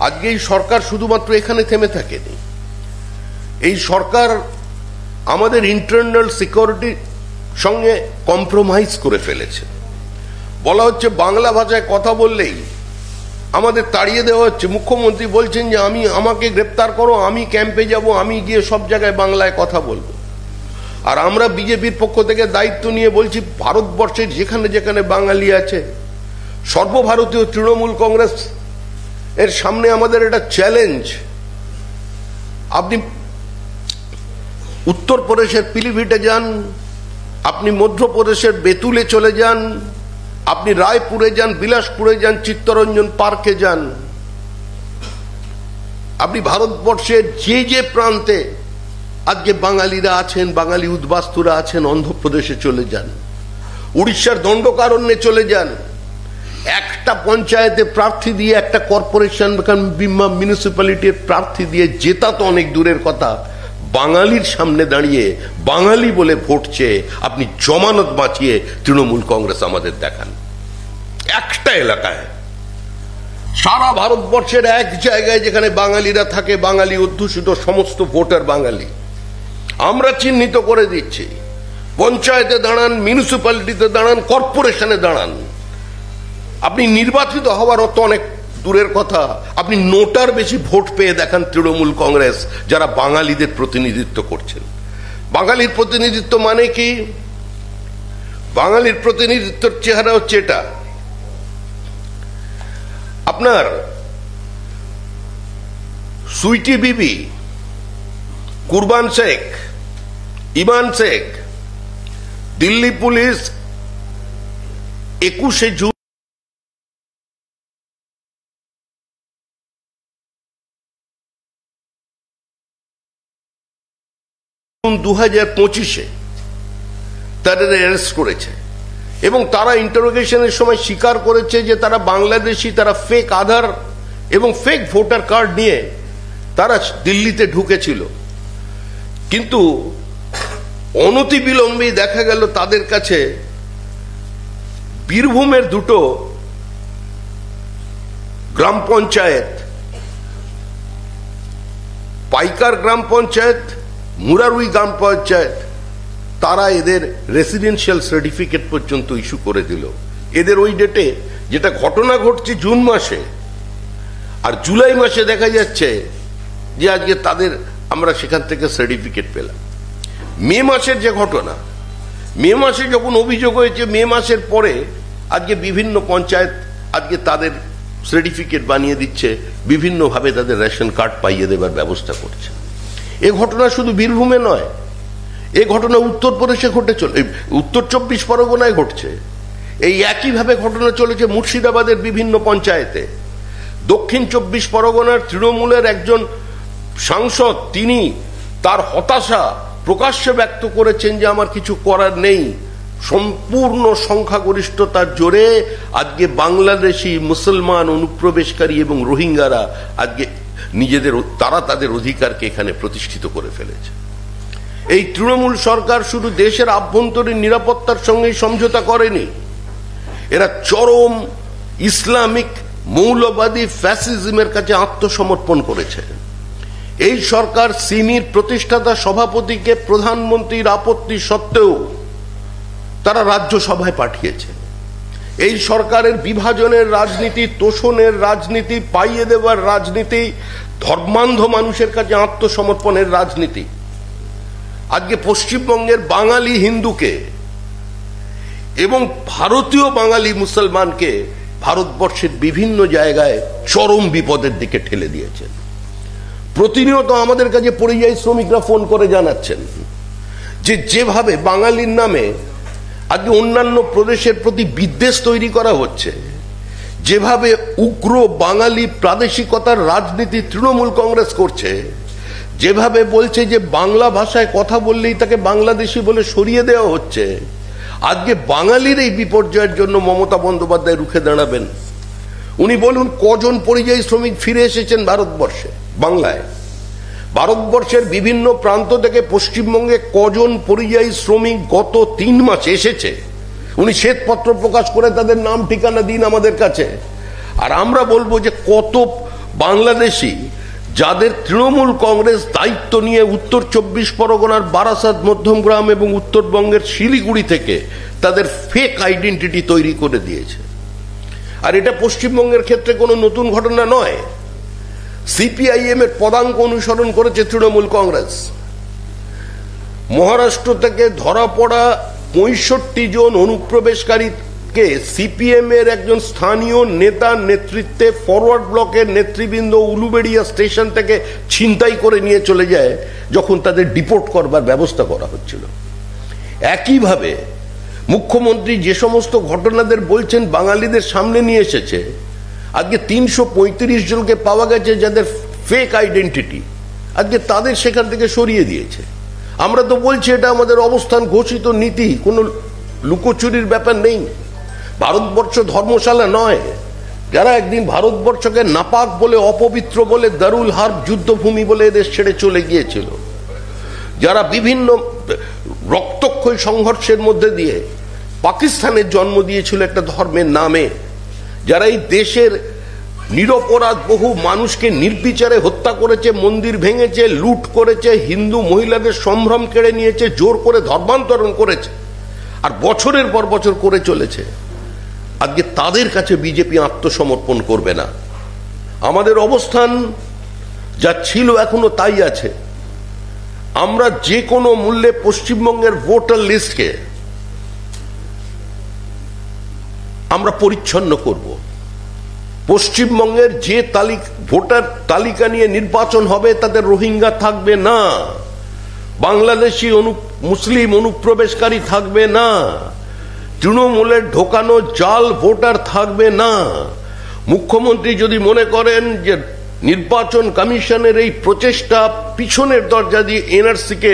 আজকে এই সরকার শুধুমাত্র এখানে থেমে থাকেনি, এই সরকার আমাদের ইন্টারনাল সিকিউরিটির সঙ্গে কম্প্রোমাইজ করে ফেলেছে। বলা হচ্ছে বাংলা ভাষায় কথা বললেই আমাদের তাড়িয়ে দেওয়া হচ্ছে। মুখ্যমন্ত্রী বলছেন যে আমাকে গ্রেপ্তার করো, আমি ক্যাম্পে যাব, আমি গিয়ে সব জায়গায় বাংলায় কথা বলবো। আর আমরা বিজেপির পক্ষ থেকে দায়িত্ব নিয়ে বলছি ভারতবর্ষের যেখানে যেখানে বাঙালি আছে, সর্বভারতীয় তৃণমূল কংগ্রেস এর সামনে আমাদের এটা চ্যালেঞ্জ। আপনি উত্তরপ্রদেশের পিলিভিটে যান, আপনি মধ্যপ্রদেশের বেতুলে চলে যান, আপনি রায়পুরে যান, বিলাসপুরে যান, চিত্তরঞ্জন পার্কে যান, আপনি ভারতবর্ষের যে যে প্রান্তে আজকে বাঙালিরা আছেন, বাঙালি উদ্বাস্তুরা আছেন, অন্ধ্রপ্রদেশে চলে যান, উড়িষ্যার দণ্ডকারণ্যে চলে যান, একটা পঞ্চায়েতে প্রার্থী দিয়ে, একটা কর্পোরেশন মিউনিসিপ্যালিটির প্রার্থী দিয়ে জেতা তো অনেক দূরের কথা, বাঙালির সামনে দাঁড়িয়ে বাঙালি বলে ভোট চেয়ে আপনি জমানত বাঁচিয়ে তৃণমূল কংগ্রেস আমাদের দেখান। একটা এলাকায়, সারা ভারতবর্ষের এক জায়গায় যেখানে বাঙালিরা থাকে, বাঙালি অধ্যুষিত সমস্ত ভোটার বাঙালি, আমরা চিহ্নিত করে দিচ্ছি। পঞ্চায়েতে দাঁড়ান, মিউনিসিপ্যালিটিতে দাঁড়ান, কর্পোরেশনে দাঁড়ান, আপনি নির্বাচিত হওয়ার অত অনেক দূরের কথা, আপনি নোটার বেশি ভোট পেয়ে দেখান তৃণমূল কংগ্রেস যারা বাঙালিদের প্রতিনিধিত্ব করছেন। বাঙালির প্রতিনিধিত্ব মানে কি? বাঙালির প্রতিনিধিত্বের চেহারা হচ্ছে এটা। আপনার সুইটি বিবি, কুরবান শেখ, ইমান শেখ, দিল্লি পুলিশ 21শে জুন 2025-এ তাদের অ্যারেস্ট করেছে এবং তারা ইন্টারোগেশনের সময় স্বীকার করেছে যে তারা বাংলাদেশি, তারা ফেক আধার এবং ফেক ভোটার কার্ড নিয়ে তারা দিল্লিতে ঢুকেছিল। কিন্তু অনতিবিলম্বেই দেখা গেল তাদের কাছে বীরভূমের দুটো গ্রাম পঞ্চায়েত পাইকার গ্রাম পঞ্চায়েত, মুরারুই গ্রাম পঞ্চায়েত, তারা এদের রেসিডেন্সিয়াল সার্টিফিকেট পর্যন্ত ইস্যু করে দিল এদের ওই ডেটে। যেটা ঘটনা ঘটছে জুন মাসে, আর জুলাই মাসে দেখা যাচ্ছে যে আজকে তাদের আমরা সেখান থেকে সার্টিফিকেট পেলাম। মে মাসের যে ঘটনা, মে মাসে যখন অভিযোগ হয়েছে, মে মাসের পরে আজকে বিভিন্ন পঞ্চায়েত আজকে তাদের সার্টিফিকেট বানিয়ে দিচ্ছে, বিভিন্নভাবে তাদের রেশন কার্ড পাইয়ে দেবার ব্যবস্থা করছে। এ ঘটনা শুধু বীরভূমে নয়, এ ঘটনা উত্তরপ্রদেশে ঘটে চলে, উত্তর 24 পরগনায় ঘটছে। এই একইভাবে ঘটনা চলেছে মুর্শিদাবাদের বিভিন্ন পঞ্চায়েতে। দক্ষিণ 24 পরগনার তৃণমূলের একজন সাংসদ, তিনি তার হতাশা প্রকাশ্যে ব্যক্ত করেছেন যে আমার কিছু করার নেই। সম্পূর্ণ সংখ্যাগরিষ্ঠতার জোরে আজকে বাংলাদেশি মুসলমান অনুপ্রবেশকারী এবং রোহিঙ্গারা আজকে তারা তাদের অধিকারকে এখানে প্রতিষ্ঠিত করে ফেলেছে। এই তৃণমূল সরকার শুধু দেশের আভ্যন্তরীণ নিরাপত্তার সঙ্গেই সমঝোতা করেনি, এরা চরম ইসলামিক মৌলবাদী ফ্যাসিজমের কাছে আত্মসমর্পণ করেছে। এই সরকার সিমির প্রতিষ্ঠাতা সভাপতিকে প্রধানমন্ত্রীর আপত্তি সত্ত্বেও তারা রাজ্যসভায় পাঠিয়েছে। এই সরকারের বিভাজনের রাজনীতি, তোষণের রাজনীতি, পাইয়ে দেওয়ার রাজনীতি, ধর্মান্ধ মানুষের কাছে আত্মসমর্পণের রাজনীতি আজকে পশ্চিমবঙ্গের বাঙালি হিন্দুকে এবং ভারতীয় বাঙালি মুসলমানকে ভারতবর্ষের বিভিন্ন জায়গায় চরম বিপদের দিকে ঠেলে দিয়েছেন। প্রতিনিয়ত আমাদের কাছে পরিযায়ী শ্রমিকরা ফোন করে জানাচ্ছেন যে যেভাবে বাঙালির নামে আজকে অন্যান্য প্রদেশের প্রতি বিদ্বেষ তৈরি করা হচ্ছে, যেভাবে উগ্র বাঙালি প্রাদেশিকতার রাজনীতি তৃণমূল কংগ্রেস করছে, যেভাবে বলছে যে বাংলা ভাষায় কথা বললেই তাকে বাংলাদেশি বলে সরিয়ে দেওয়া হচ্ছে, আজকে বাঙালির এই বিপর্যয়ের জন্য মমতা বন্দ্যোপাধ্যায় রুখে দাঁড়াবেন। উনি বলুন কজন পরিযায়ী শ্রমিক ফিরে এসেছেন ভারতবর্ষে, বাংলায়? ভারতবর্ষের বিভিন্ন প্রান্ত থেকে পশ্চিমবঙ্গে কজন পরিযায়ী শ্রমিক গত 3 মাসে এসেছে? উনি শ্বেতপত্র প্রকাশ করে তাদের নাম ঠিকানা দিন আমাদের কাছে। আর আমরা বলবো যে কত বাংলাদেশি যাদের তৃণমূল কংগ্রেস দায়িত্ব নিয়ে উত্তর 24 পরগনার বারাসাত, মধ্যমগ্রাম এবং উত্তরবঙ্গের শিলিগুড়ি থেকে তাদের ফেক আইডেন্টিটি তৈরি করে দিয়েছে। আর এটা পশ্চিমবঙ্গের ক্ষেত্রে কোনো নতুন ঘটনা নয়। সিপিআইএম এর পদাঙ্ক অনুসরণ করেছে তৃণমূল কংগ্রেস। মহারাষ্ট্র থেকে ধরা পড়া 65 জন অনুপ্রবেশকারীকে সিপিএম এর একজন স্থানীয় নেতার নেতৃত্বে ফরওয়ার্ড ব্লকের নেতৃবৃন্দ উলুবেড়িয়া স্টেশন থেকে ছিনতাই করে নিয়ে চলে যায় যখন তাদের ডিপোর্ট করবার ব্যবস্থা করা হচ্ছিল। একইভাবে মুখ্যমন্ত্রী যে সমস্ত ঘটনাদের বলছেন বাঙালিদের সামনে নিয়ে এসেছে, আজকে 335 জনকে পাওয়া গেছে যাদের ফেক আইডেন্টিটি, আজকে তাদের সেখান থেকে সরিয়ে দিয়েছে। আমরা তো বলছি এটা আমাদের অবস্থান ঘোষিত নীতি, কোনো লুকোচুরির ব্যাপার নেই। ভারতবর্ষ ধর্মশালা নয়। যারা একদিন ভারতবর্ষকে নাপাক বলে, অপবিত্র বলে, দারুল হার্ব যুদ্ধভূমি বলে এদেশ ছেড়ে চলে গিয়েছিল, যারা বিভিন্ন রক্তক্ষয়ী সংঘর্ষের মধ্যে দিয়ে পাকিস্তানের জন্ম দিয়েছিল একটা ধর্মের নামে, যারা এই দেশের নিরপরাধ বহু মানুষকে নির্বিচারে হত্যা করেছে, মন্দির ভেঙেছে, লুট করেছে, হিন্দু মহিলাদের সম্ভ্রম কেড়ে নিয়েছে, জোর করে ধর্মান্তরণ করেছে, আর বছরের পর বছর করে চলেছে, আজকে তাদের কাছে বিজেপি আত্মসমর্পণ করবে না। আমাদের অবস্থান যা ছিল এখনো তাই আছে। আমরা যে কোনো মূল্যে পশ্চিমবঙ্গের ভোটার লিস্টকে আমরা পরিচ্ছন্ন করব। পশ্চিমবঙ্গের যে ভোটার তালিকা নিয়ে নির্বাচন হবে তাদের রোহিঙ্গা থাকবে না, বাংলাদেশি মুসলিম অনুপ্রবেশকারী থাকবে না, তৃণমূলের ঢোকানো জাল ভোটার থাকবে না। মুখ্যমন্ত্রী যদি মনে করেন যে নির্বাচন কমিশনের এই প্রচেষ্টা পিছনের দরজা দিয়ে এনআরসিকে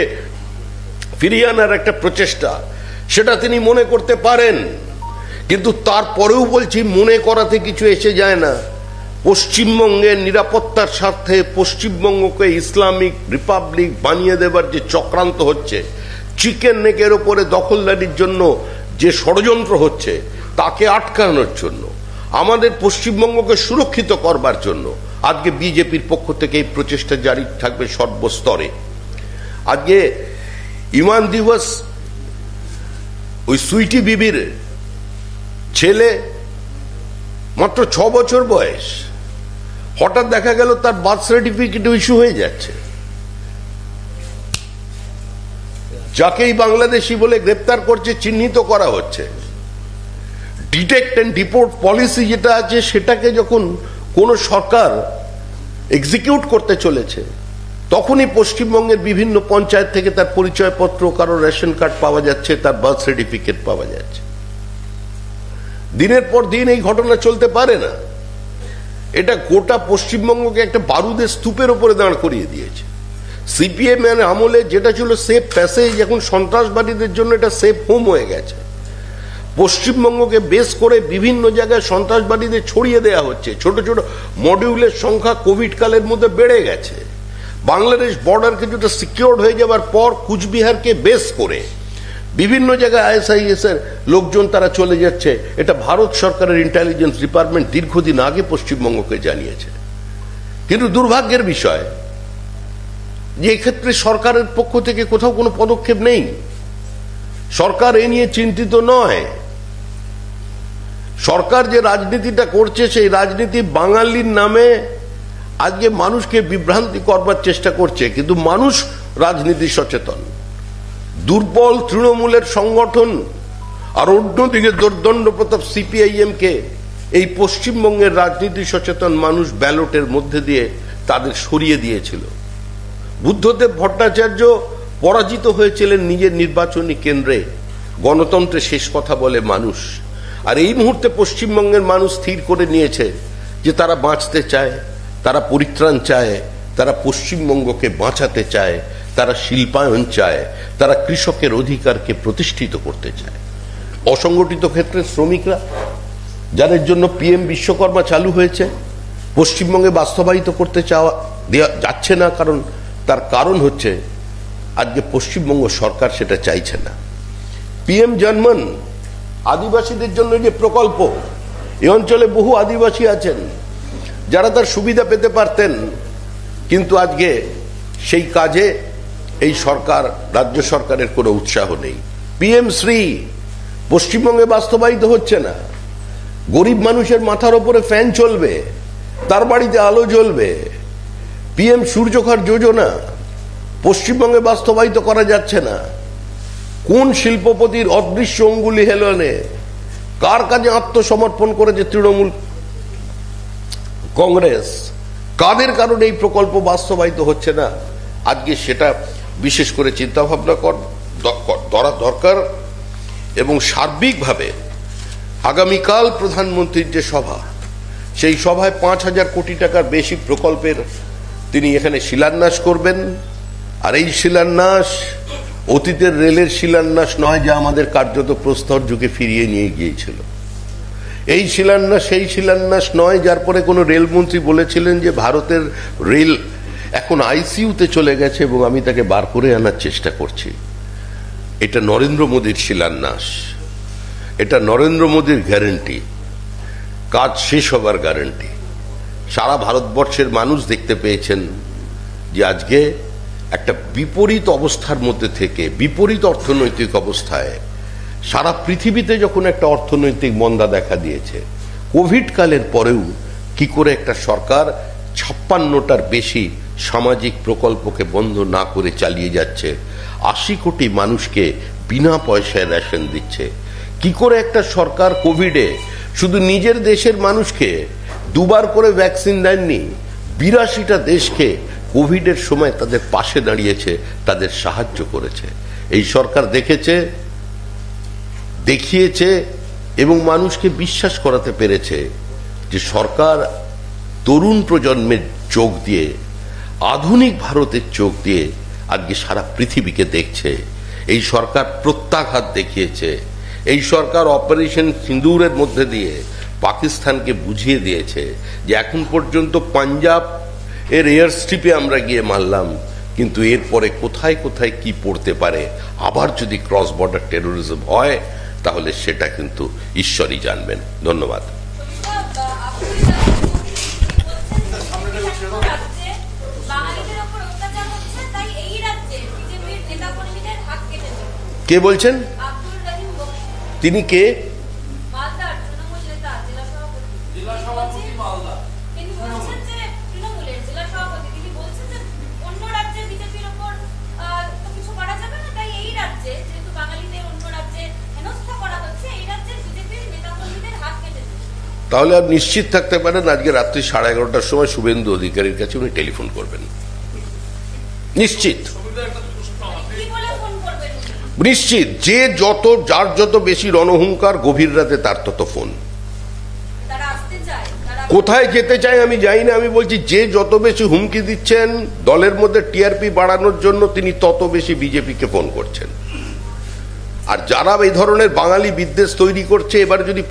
ফিরিয়ে আনার একটা প্রচেষ্টা, সেটা তিনি মনে করতে পারেন, কিন্তু তারপরেও বলছি মনে করাতে কিছু এসে যায় না। পশ্চিমবঙ্গের নিরাপত্তার স্বার্থে পশ্চিমবঙ্গকে ইসলামিক রিপাবলিক বানিয়ে দেবার যে চক্রান্ত হচ্ছে, চিকেন নেকের ওপরে দখলদারির জন্য যে ষড়যন্ত্র হচ্ছে, তাকে আটকানোর জন্য আমাদের পশ্চিমবঙ্গকে সুরক্ষিত করবার জন্য আজকে বিজেপির পক্ষ থেকে এই প্রচেষ্টা জারি থাকবে সর্বস্তরে। আজকে ইমান দিবস, ওই সুইটি বিবির ছেলে, মাত্র 6 বছর বয়স, হঠাৎ দেখা গেল তার বার্থ সার্টিফিকেট ইস্যু হয়ে যাচ্ছে। যাকেই বাংলাদেশি বলে গ্রেপ্তার করছে, চিহ্নিত করা হচ্ছে। ডিটেক্ট এন্ড ডিপোর্ট পলিসি যেটা আছে, সেটাকে যখন কোন সরকার এক্সিকিউট করতে চলেছে, তখনই পশ্চিমবঙ্গের বিভিন্ন পঞ্চায়েত থেকে তার পরিচয়পত্র, কারো রেশন কার্ড পাওয়া যাচ্ছে, তার বার্থ সার্টিফিকেট পাওয়া যাচ্ছে। দিনের পর দিন এই ঘটনা চলতে পারে না। এটা গোটা পশ্চিমবঙ্গকে একটা বারুদের স্তূপের উপরে দাঁড় করিয়ে দিয়েছে। সিপিএম এর আমলে যেটা ছিল সেফ প্যাসেজ, এখন সন্ত্রাসবাদীদের জন্য এটা সেফ হোম হয়ে গেছে। পশ্চিমবঙ্গকে বেস করে বিভিন্ন জায়গায় সন্ত্রাসবাদীদের ছড়িয়ে দেওয়া হচ্ছে। ছোট ছোট মডিউলের সংখ্যা কোভিড কালের মধ্যে বেড়ে গেছে। বাংলাদেশ বর্ডার কিছুটা সিকিউরড হয়ে যাওয়ার পর কুচবিহারকে বেস করে বিভিন্ন জায়গায় আইএসআইএস এর লোকজন তারা চলে যাচ্ছে। এটা ভারত সরকারের ইন্টেলিজেন্স ডিপার্টমেন্ট দীর্ঘদিন আগে পশ্চিমবঙ্গকে জানিয়েছে। কিন্তু দুর্ভাগ্যের বিষয় যে এক্ষেত্রে সরকারের পক্ষ থেকে কোথাও কোনো পদক্ষেপ নেই। সরকার এ নিয়ে চিন্তিত নয়। সরকার যে রাজনীতিটা করছে, সেই রাজনীতি বাঙালির নামে আজকে মানুষকে বিভ্রান্তি করবার চেষ্টা করছে। কিন্তু মানুষ রাজনীতি সচেতন। দুর্বল তৃণমূলের সংগঠন আর অন্যদিকে দুর্দণ্ড প্রতাপ সিপিআইএম কে এই পশ্চিমবঙ্গের রাজনীতি সচেতন মানুষ ব্যালটের মধ্যে দিয়ে তাদের সরিয়ে দিয়েছিল। বুদ্ধদেব ভট্টাচার্য পরাজিত হয়েছিলেন নিজের নির্বাচনী কেন্দ্রে। গণতন্ত্রে শেষ কথা বলে মানুষ। আর এই মুহূর্তে পশ্চিমবঙ্গের মানুষ স্থির করে নিয়েছে যে তারা বাঁচতে চায়, তারা পরিত্রাণ চায়, তারা পশ্চিমবঙ্গকে বাঁচাতে চায়, তারা শিল্পায়ন চায়, তারা কৃষকের অধিকারকে প্রতিষ্ঠিত করতে চায়। অসংগঠিত ক্ষেত্রে শ্রমিকরা, যাদের জন্য পিএম বিশ্বকর্মা চালু হয়েছে, পশ্চিমবঙ্গে বাস্তবায়িত করতে যাচ্ছে না। তার কারণ হচ্ছে আজকে পশ্চিমবঙ্গ সরকার সেটা চাইছে না। পিএম জন্মন, আদিবাসীদের জন্য যে প্রকল্প, এই অঞ্চলে বহু আদিবাসী আছেন যারা তার সুবিধা পেতে পারতেন, কিন্তু আজকে সেই কাজে এই সরকার, রাজ্য সরকারের কোনো উৎসাহ নেই। পিএম শ্রী পশ্চিমবঙ্গে বাস্তবায়িত হচ্ছে না। গরিব মানুষের মাথার উপরে ফ্যান চলবে, তার বাড়িতে আলো জ্বলবে। পিএম সূর্যঘর যোজনা পশ্চিমবঙ্গে বাস্তবায়িত করা যাচ্ছে না। কোন শিল্পপতির অদৃশ্য অঙ্গুলি হেলনে কার কাজে আত্মসমর্পণ করেছে তৃণমূল কংগ্রেস, কাদের কারণে এই প্রকল্প বাস্তবায়িত হচ্ছে না, আজকে সেটা বিশেষ করে চিন্তা ভাবনা করা দরকার। এবং সার্বিকভাবে আগামীকাল প্রধানমন্ত্রীর যে সভা, সেই সভায় 5,000 কোটি টাকার বেশি প্রকল্পের তিনি এখানে শিলান্যাস করবেন। আর এই শিলান্যাস অতীতের রেলের শিলান্যাস নয়, যা আমাদের কার্যত প্রস্তর যুগে ফিরিয়ে নিয়ে গিয়েছিল। এই শিলান্যাস সেই শিলান্যাস নয় যার পরে কোনো রেলমন্ত্রী বলেছিলেন যে ভারতের রেল এখন আইসিইউতে চলে গেছে এবং আমি তাকে বার করে আনার চেষ্টা করছি। এটা নরেন্দ্র মোদীর শিলান্যাস, এটা নরেন্দ্র মোদীর গ্যারেন্টি, কাজ শেষ হবার গ্যারেন্টি। সারা ভারতবর্ষের মানুষ দেখতে পেয়েছেন যে আজকে একটা বিপরীত অবস্থার মধ্যে থেকে, বিপরীত অর্থনৈতিক অবস্থায় সারা পৃথিবীতে যখন একটা অর্থনৈতিক মন্দা দেখা দিয়েছে, কোভিড কালের পরেও কি করে একটা সরকার 56টার বেশি সামাজিক প্রকল্পকে বন্ধ না করে চালিয়ে যাচ্ছে, 80 কোটি মানুষকে বিনা পয়সায় রেশন দিচ্ছে। কি করে একটা সরকার কোভিডে শুধু নিজের দেশের মানুষকে 2বার করে ভ্যাকসিন দেননি, 82টা দেশকে কোভিডের সময় তাদের পাশে দাঁড়িয়েছে, তাদের সাহায্য করেছে। এই সরকার দেখিয়েছে এবং মানুষকে বিশ্বাস করাতে পেরেছে যে সরকার তরুণ প্রজন্মের চোখ দিয়ে, আধুনিক ভারতের চোখ দিয়ে আজকে সারা পৃথিবীকে দেখছে। এই সরকার প্রত্যাঘাত দেখিয়েছে। এই সরকার অপারেশন সিন্দুরের মধ্যে দিয়ে পাকিস্তানকে বুঝিয়ে দিয়েছে যে এখন পর্যন্ত পাঞ্জাব এর এয়ার স্ট্রিপে আমরা গিয়ে মারলাম, কিন্তু এরপরে কোথায় কোথায় কি পড়তে পারে, আবার যদি ক্রস বর্ডার টেরোরিজম হয় তাহলে সেটা কিন্তু ঈশ্বরই জানবেন। ধন্যবাদ। কে বলছেন? তিনি কে? তাহলে আপনি নিশ্চিত থাকতে পারেন আজকে রাত্রি 11:30টার সময় শুভেন্দু অধিকারীর কাছে উনি টেলিফোন করবেন, নিশ্চিত। নিশ্চিত, যে যত যার যত বেশি রণহুঙ্কার গভীর রাতে তার তত ফোন। কোথায় যেতে চাই আমি জানি না, আমি বলছি যে যত বেশি হুমকি দিচ্ছেন দলের মধ্যে টিআরপি বাড়ানোর জন্য তিনি তত বেশি বিজেপিকে ফোন করছেন। আর যারা এই ধরনের বাঙালি বিদ্বেষ তৈরি করছে, এবার যদি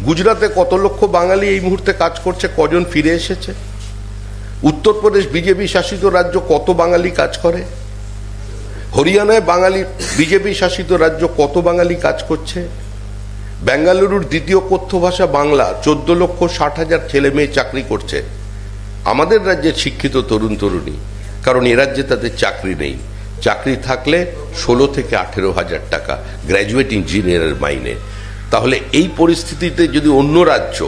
গুজরাটে কত লক্ষ বাঙালি এই মুহূর্তে কাজ করছে, কজন ফিরে এসেছে? উত্তরপ্রদেশ বিজেপি শাসিত রাজ্য কত বাঙালি কাজ করে? হরিয়ানায় বাঙালি বিজেপি শাসিত রাজ্য কত বাঙালি কাজ করছে? বেঙ্গালুরুর দ্বিতীয় কথ্য ভাষা বাংলা, 14,60,000 ছেলে মেয়ে চাকরি করছে। আমাদের রাজ্যের শিক্ষিত তরুণ তরুণী, কারণ এ রাজ্যে তাদের চাকরি নেই। চাকরি থাকলে 16 থেকে 18,000 টাকা গ্র্যাজুয়েট ইঞ্জিনিয়ারের মাইনে। তাহলে এই পরিস্থিতিতে যদি অন্য রাজ্য,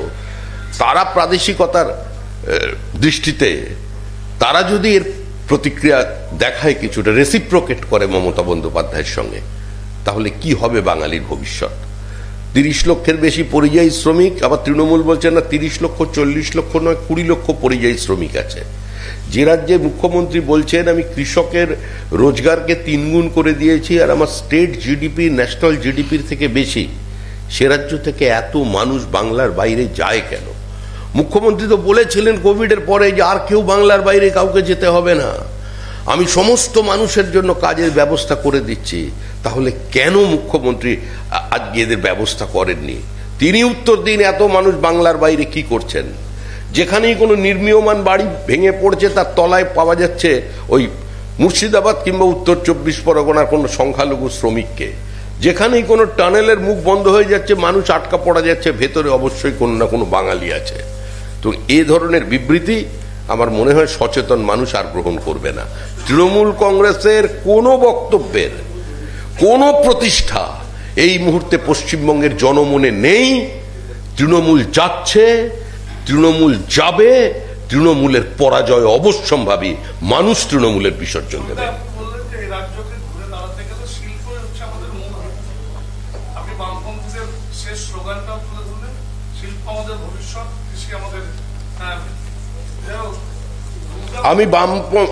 তারা প্রাদেশিকতার দৃষ্টিতে তারা যদি এর প্রতিক্রিয়া দেখায়, কিছুটা রেসিপ্রোকেট করে মমতা বন্দ্যোপাধ্যায়ের সঙ্গে, তাহলে কি হবে বাঙালির ভবিষ্যৎ? 30 লক্ষের বেশি পরিযায়ী শ্রমিক, আবার তৃণমূল বলছে না 30 লক্ষ, 40 লক্ষ নয়, 20 লক্ষ পরিযায়ী শ্রমিক আছে। যে রাজ্যে মুখ্যমন্ত্রী বলছেন আমি কৃষকের রোজগারকে 3 গুণ করে দিয়েছি আর আমার স্টেট জিডিপি ন্যাশনাল জিডিপির থেকে বেশি, সে রাজ্য থেকে এত মানুষ বাংলার বাইরে যায় কেন? মুখ্যমন্ত্রী তো বলেছিলেন কোভিডের পরে যে আর কেউ বাংলার বাইরে কাউকে যেতে হবে না, আমি সমস্ত মানুষের জন্য কাজের ব্যবস্থা করে দিচ্ছি। তাহলে কেন মুখ্যমন্ত্রী আজকে এদের ব্যবস্থা করেননি? তিনি উত্তর দিন, এত মানুষ বাংলার বাইরে কি করছেন? যেখানেই কোনো নির্মীয়মান বাড়ি ভেঙে পড়ছে তার তলায় পাওয়া যাচ্ছে ওই মুর্শিদাবাদ কিংবা উত্তর 24 পরগনার কোনো সংখ্যালঘু শ্রমিককে। যেখানেই কোনো টানেলের মুখ বন্ধ হয়ে যাচ্ছে, মানুষ আটকা পড়া যাচ্ছে, ভেতরে অবশ্যই কোনো না কোনো বাঙালি আছে। তো এ ধরনের বিবৃতি আমার মনে হয় সচেতন মানুষ আর গ্রহণ করবে না। তৃণমূল কংগ্রেসের কোনো বক্তব্যের কোনো প্রতিষ্ঠা এই মুহূর্তে পশ্চিমবঙ্গের জনমনে নেই। তৃণমূল যাচ্ছে, তৃণমূল যাবে, তৃণমূলের পরাজয় অবশ্যম্ভাবী, মানুষ তৃণমূলের বিসর্জন দেবে।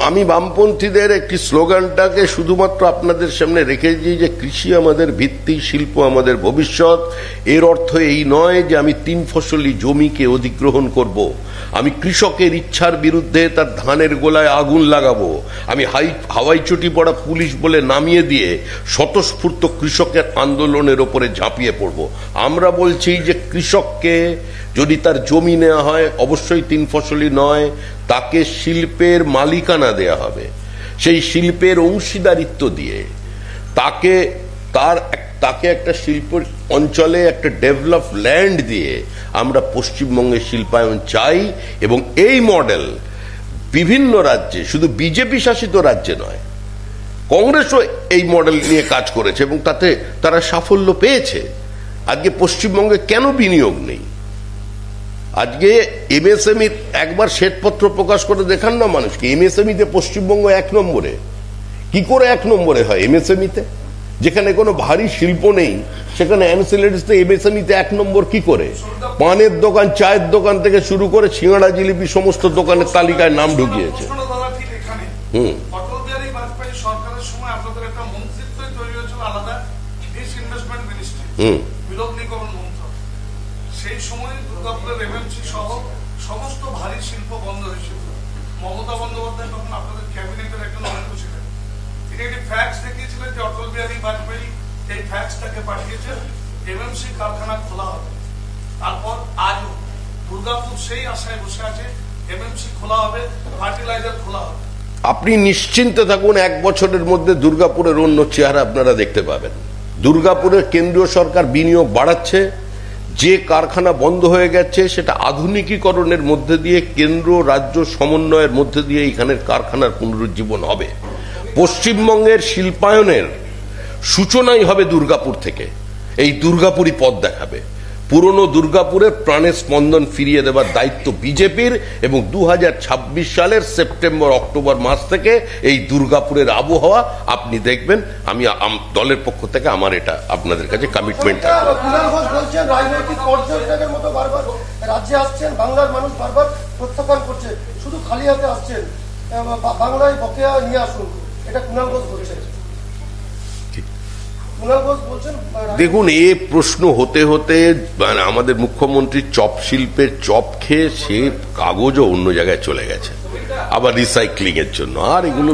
আমি বামপন্থীদের একটি স্লোগানটাকে শুধুমাত্র আপনাদের সামনে রেখেছি যে কৃষি আমাদের ভিত্তি, শিল্প আমাদের ভবিষ্যৎ। এর অর্থ এই নয় যে আমি 3 ফসলি জমিকে অধিগ্রহণ করব, আমি কৃষকের ইচ্ছার বিরুদ্ধে তার ধানের গোলায় আগুন লাগাবো, আমি হাওয়াই চটি পড়া পুলিশ বলে নামিয়ে দিয়ে স্বতঃস্ফূর্ত কৃষকের আন্দোলনের ওপরে ঝাঁপিয়ে পড়ব। আমরা বলছি যে কৃষককে যদি তার জমি নেওয়া হয়, অবশ্যই 3 ফসলি নয়, তাকে শিল্পের মালিকানা দেয়া হবে, সেই শিল্পের অংশীদারিত্ব দিয়ে তাকে একটা শিল্প অঞ্চলে একটা ডেভেলপ ল্যান্ড দিয়ে আমরা পশ্চিমবঙ্গের শিল্পায়ন চাই। এবং এই মডেল বিভিন্ন রাজ্যে, শুধু বিজেপি শাসিত রাজ্যে নয়, কংগ্রেসও এই মডেল নিয়ে কাজ করেছে এবং তাতে তারা সাফল্য পেয়েছে। আজকে পশ্চিমবঙ্গে কেন বিনিয়োগ নেই? আজকে এমএসএমই একবার শ্বেতপত্র প্রকাশ করে দেখান না মানুষকে, এমএসএমইতে পশ্চিমবঙ্গ 1 নম্বরে। কি করে 1 নম্বরে হয় এমএসএমইতে? যেখানে কোনো ভারী শিল্প নেই সেখানে অ্যানসিলারিজতে এমএসএমইতে 1 নম্বর কি করে? পানের দোকান, চায়ের দোকান থেকে শুরু করে সিঙ্গাড়া জিলিপি সমস্ত দোকানের তালিকায় নাম ঢুকিয়েছে। সেই সময় দুর্গাপুরের এমএমসি সহ সমস্ত ভারী শিল্প বন্ধ হয়েছিল। মমতা বন্দ্যোপাধ্যায় তখন আপনাদের ক্যাবিনেটের একজন অংশ ছিলেন, তিনি একটি ফ্যাক্স দেখিয়েছিলেন যে অটল বিহারী বাজপেয়ী এই ফ্যাক্সটাকে পাঠিয়েছেন এমএমসি কারখানা খোলা হবে। তারপর আজও দুর্গাপুর সেই আশায় বসে আছে এমএমসি খোলা হবে, ফার্টিলাইজার খোলা হবে। আপনি নিশ্চিন্তে থাকুন, 1 বছরের মধ্যে দুর্গাপুরের অন্য চেহারা আপনারা দেখতে পাবেন। দুর্গাপুরের কেন্দ্রীয় সরকার বিনিয়োগ বাড়াচ্ছে, যে কারখানা বন্ধ হয়ে গেছে সেটা আধুনিকীকরণের মধ্যে দিয়ে, কেন্দ্র রাজ্য সমন্বয়ের মধ্যে দিয়ে এখানের কারখানার পুনরুজ্জীবন হবে। পশ্চিমবঙ্গের শিল্পায়নের সূচনাই হবে দুর্গাপুর থেকে। এই দুর্গাপুরই পথ দেখাবে। পুরনো দুর্গাপুরের প্রাণের স্পন্দন ফিরিয়ে দেওয়ার দায়িত্ব বিজেপির, এবং 2026 সালের সেপ্টেম্বর অক্টোবর মাস থেকে এই দুর্গাপুরের আবহাওয়া আপনি দেখবেন। আমি দলের পক্ষ থেকে আমার এটা আপনাদের কাছে কমিটমেন্ট থাকবে। কুণাল ঘোষ বলছেন রাজনৈতিক পর্যটকের মতো বারবার রাজ্যে আসছেন, বাংলার মানুষ বারবার প্রত্যাখ্যান করছে, শুধু খালি হাতে আসছেন, বাংলায় বকেয়া নিয়ে আসুন, এটা কুণাল ঘোষ বলছেন। দেখুন, এ প্রশ্ন হতে হতে মানে আমাদের মুখ্যমন্ত্রীর চপ শিল্পের চপ খেয়ে সে কাগজও অন্য জায়গায় চলে গেছে, আবার রিসাইক্লিং এর জন্য। আর এগুলো